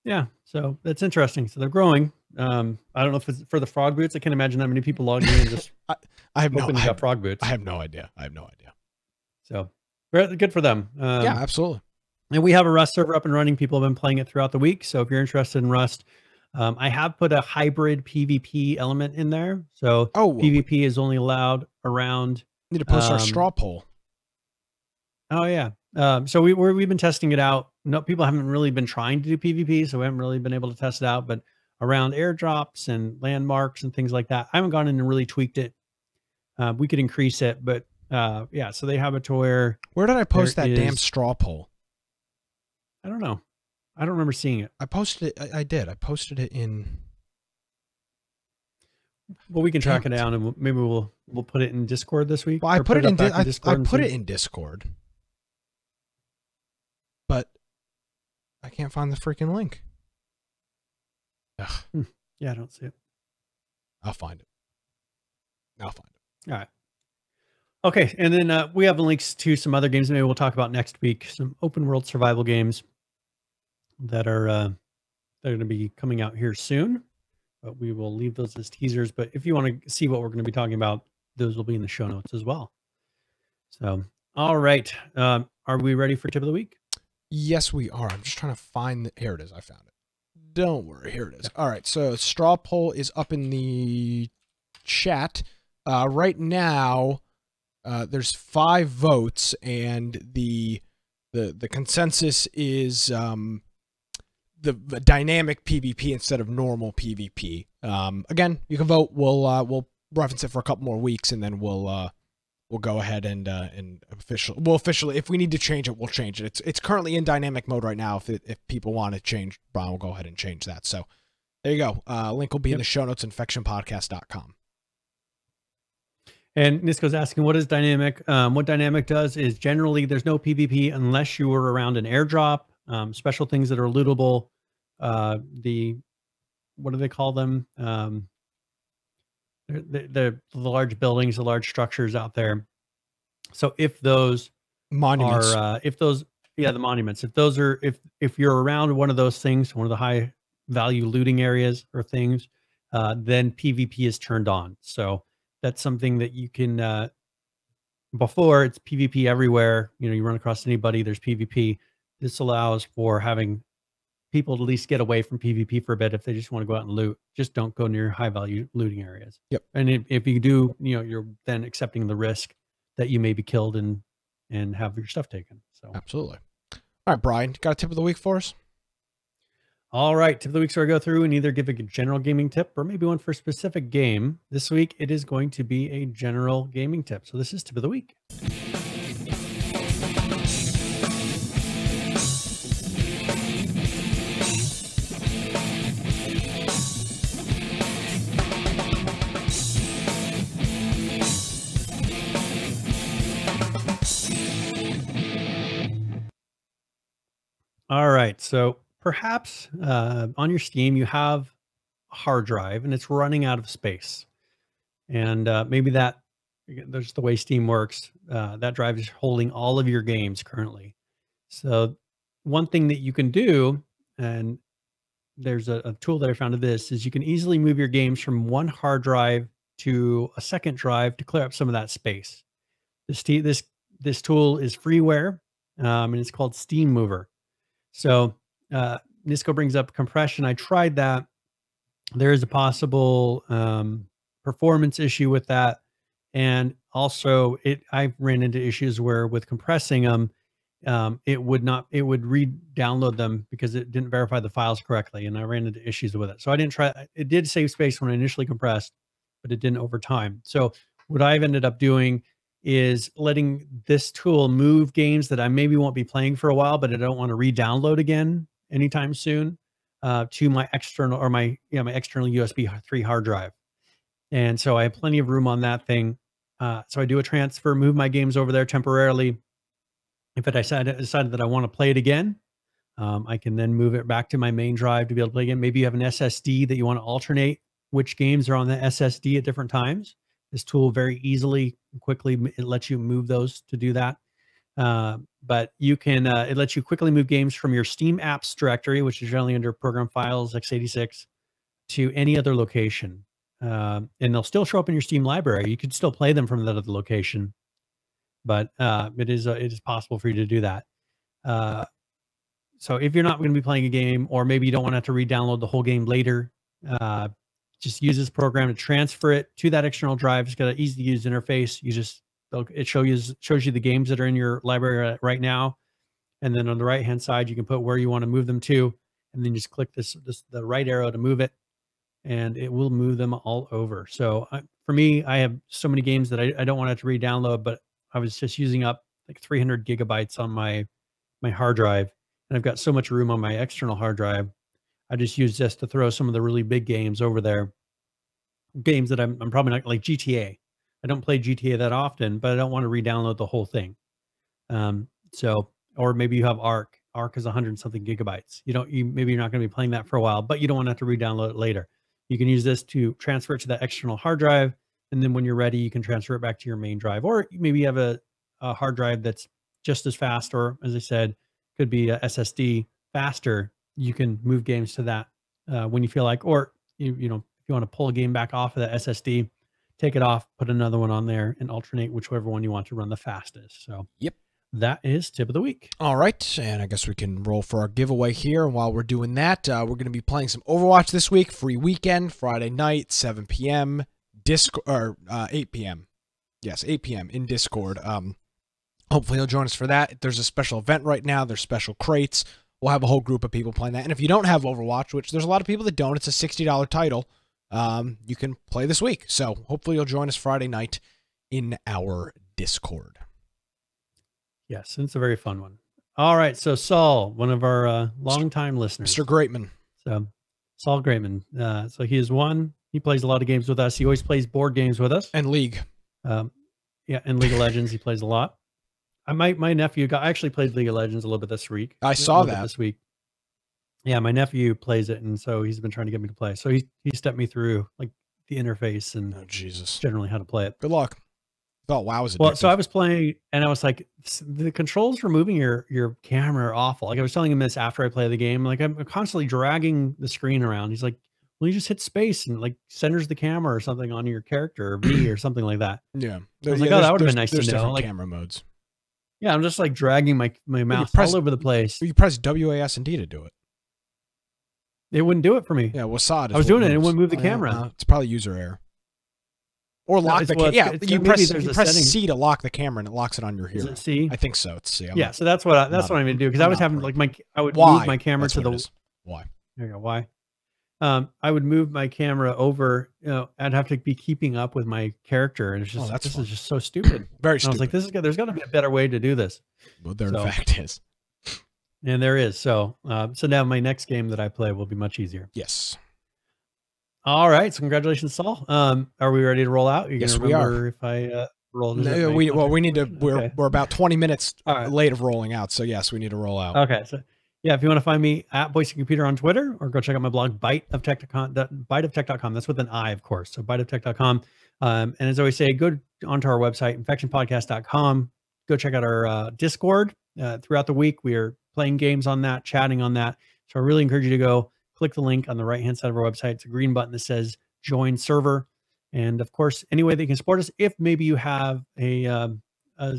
Yeah. So that's interesting. So they're growing. I don't know if it's for the frog boots. I can't imagine that many people logging in and just I have got frog boots. I have no idea. So good for them. Yeah, absolutely. And we have a Rust server up and running. People have been playing it throughout the week. So if you're interested in Rust, I have put a hybrid PvP element in there. So PvP is only allowed around. Need to post our straw poll. Oh yeah. So we've been testing it out. No, people haven't really been trying to do PvP, so we haven't really been able to test it out. But around airdrops and landmarks and things like that, I haven't gone in and really tweaked it. We could increase it, but yeah. So they have it to where. Where did I post that damn straw poll? I don't know. I don't remember seeing it. I posted it. I did. I posted it in. Well, we can track it down, and maybe we'll put it in Discord this week. Well, I put it in Discord. I put it in Discord, but I can't find the freaking link. Ugh. Yeah, I don't see it. I'll find it. All right. Okay, and then we have links to some other games maybe we'll talk about next week. Some open world survival games that are going to be coming out here soon, but we will leave those as teasers. But if you want to see what we're going to be talking about, those will be in the show notes as well. So, all right. Are we ready for tip of the week? Yes, we are. I'm just trying to find here it is. I found it. Don't worry. Here it is. All right. So straw poll is up in the chat. Right now, there's 5 votes, and the consensus is the dynamic PvP instead of normal PvP. Again, you can vote. We'll reference it for a couple more weeks, and then we'll go ahead and officially, if we need to change it, we'll change it. It's currently in dynamic mode right now. If people want to change, Brian will go ahead and change that. So there you go. Link will be in the show notes, infectionpodcast.com. And Nisco's asking, what is dynamic? What dynamic does is generally there's no PvP unless you were around an airdrop, special things that are lootable. What do they call them? The large buildings, the large structures out there. So if those monuments are, the monuments, if you're around one of those things, one of the high value looting areas or things, then PvP is turned on. So that's something that you can, before it's PvP everywhere, you run across anybody, there's PvP. This allows for having people to at least get away from PvP for a bit. If they just want to go out and loot, just don't go near high value looting areas. Yep. And if you do, you're then accepting the risk that you may be killed and have your stuff taken. So absolutely. All right, Brian, got a tip of the week for us? All right, tip of the week. So I go through and either give a general gaming tip or maybe one for a specific game. This week, it is going to be a general gaming tip. So this is tip of the week. All right, so perhaps on your Steam, you have a hard drive and it's running out of space. And maybe there's the way Steam works. That drive is holding all of your games currently. So one thing that you can do, and there's a tool that I found of this, is you can easily move your games from one hard drive to a second drive to clear up some of that space. This tool is freeware, and it's called Steam Mover. So Nisco brings up compression. I tried that. There is a possible performance issue with that. And also I've ran into issues where with compressing them, it would re-download them because it didn't verify the files correctly, and I ran into issues with it. So I didn't try. It did save space when I initially compressed, but it didn't over time. So what I've ended up doing is letting this tool move games that I maybe won't be playing for a while, but I don't want to re-download again anytime soon, to my external my external USB 3 hard drive. And so I have plenty of room on that thing. So I do a transfer, move my games over there temporarily. If I decided that I want to play it again, I can then move it back to my main drive to be able to play again. Maybe you have an SSD that you want to alternate which games are on the SSD at different times. This tool very easily, quickly, it lets you move those to do that. But you can, it lets you quickly move games from your Steam apps directory, which is generally under program files, x86, to any other location. And they'll still show up in your Steam library. You could still play them from that other location, but it is possible for you to do that. So if you're not going to be playing a game, or maybe you don't want to have to re-download the whole game later, just use this program to transfer it to that external drive. It's got an easy to use interface. It shows you the games that are in your library right now, and then on the right hand side you can put where you want to move them to, and then just click the right arrow to move it, and it will move them all over. So for me, I have so many games that I don't want to have to re-download, but I was just using up like 300 gigabytes on my hard drive, and I've got so much room on my external hard drive. I just use this to throw some of the really big games over there. Games that I'm probably not, like GTA. I don't play GTA that often, but I don't want to re-download the whole thing. Or maybe you have Arc. Arc is 100 something gigabytes. Maybe you're not going to be playing that for a while, but you don't want to have to re-download it later. You can use this to transfer it to that external hard drive, and then when you're ready, you can transfer it back to your main drive. Or maybe you have a hard drive that's just as fast, or as I said, could be a SSD faster. You can move games to that when you feel like, or if you want to pull a game back off of that SSD, take it off, put another one on there, and alternate whichever one you want to run the fastest. So yep, that is tip of the week. All right, and I guess we can roll for our giveaway here. And while we're doing that, we're going to be playing some Overwatch this week. Free weekend, Friday night, 7 p.m. 8 p.m. Yes, 8 p.m. in Discord. Hopefully you'll join us for that. There's a special event right now. There's special crates. We'll have a whole group of people playing that. And if you don't have Overwatch, which there's a lot of people that don't, it's a $60 title, you can play this week. So hopefully you'll join us Friday night in our Discord. Yes, it's a very fun one. All right, so Saul, one of our longtime listeners. Mr. Greatman. So Saul Greatman. So he is one. He plays a lot of games with us. He always plays board games with us. And League. Yeah, and League of Legends he plays a lot. My nephew actually played League of Legends a little bit this week. I saw that this week. Yeah, my nephew plays it, and so he's been trying to get me to play. So he stepped me through like the interface and generally how to play it. Good luck. Oh wow, was it? Well, so I was playing, and I was like, the controls for moving your camera are awful. Like I was telling him this after I play the game. Like I'm constantly dragging the screen around. He's like, well, you just hit space and like centers the camera or something on your character or V or something like that. Yeah, I was like, oh, that would have been nice to know. Like camera modes. Yeah, I'm just like dragging my mouse all over the place. You press WAS and D to do it. It wouldn't do it for me. Yeah, WASD. I was doing it. It wouldn't move the camera. It's probably user error. Or lock the camera. Yeah, you press C to lock the camera, and it locks it on your hero. Is it C? I think so. It's C. Yeah, so that's what I'm going to do, because I was having like I would move my camera to the Y. There you go. Y. I would move my camera over. I'd have to be keeping up with my character, and it's just this is just so stupid. Very stupid. I was like, there's got to be a better way to do this. Well, there in fact is. And there is. So now my next game that I play will be much easier. Yes. All right. So congratulations, Saul. Are we ready to roll out? Yes, we are. If I roll, no, we need to. We're about 20 minutes late of rolling out. So yes, we need to roll out. Okay. So yeah, if you want to find me at Voice and Computer on Twitter, or go check out my blog, biteoftech.com. That's with an I, of course. So biteoftech.com. And as I always say, go onto our website, infectionpodcast.com. Go check out our Discord. Throughout the week, we are playing games on that, chatting on that. So I really encourage you to go click the link on the right-hand side of our website. It's a green button that says join server. And of course, any way that you can support us, if maybe you have a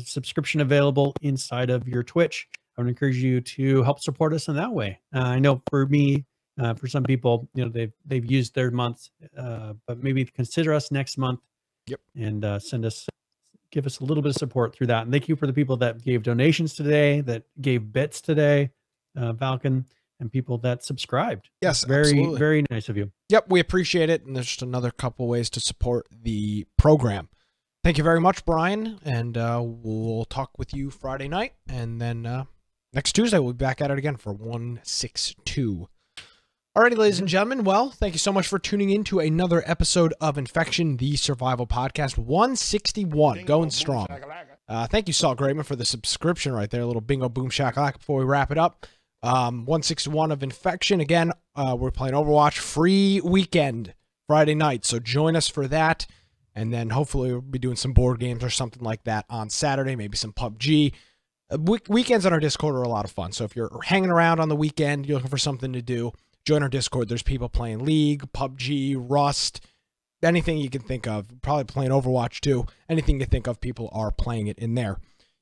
subscription available inside of your Twitch, I would encourage you to help support us in that way. I know for me, for some people, they've used their months, but maybe consider us next month. Yep. And give us a little bit of support through that. And thank you for the people that gave donations today, that gave bits today, Falcon, and people that subscribed. Yes, very, absolutely. very nice of you. Yep, we appreciate it. And there's just another couple ways to support the program. Thank you very much, Brian. And we'll talk with you Friday night. And then next Tuesday, we'll be back at it again for 162. Alrighty, ladies and gentlemen, well, thank you so much for tuning in to another episode of Infection, the Survival Podcast, 161, going strong. Thank you, Salt Graydman, for the subscription right there, a little bingo boom shakalaka before we wrap it up. 161 of Infection. Again, we're playing Overwatch free weekend Friday night, so join us for that, and then hopefully we'll be doing some board games or something like that on Saturday, maybe some PUBG. Weekends on our Discord are a lot of fun, so if you're hanging around on the weekend, you're looking for something to do, join our Discord. There's people playing League, PUBG, Rust, anything you can think of. Probably playing Overwatch too. Anything you think of, people are playing it in there.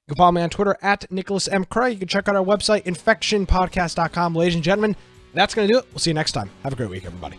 You can follow me on Twitter at Nicholas M. Cray. You can check out our website, infectionpodcast.com. Ladies and gentlemen, that's going to do it. We'll see you next time. Have a great week, everybody.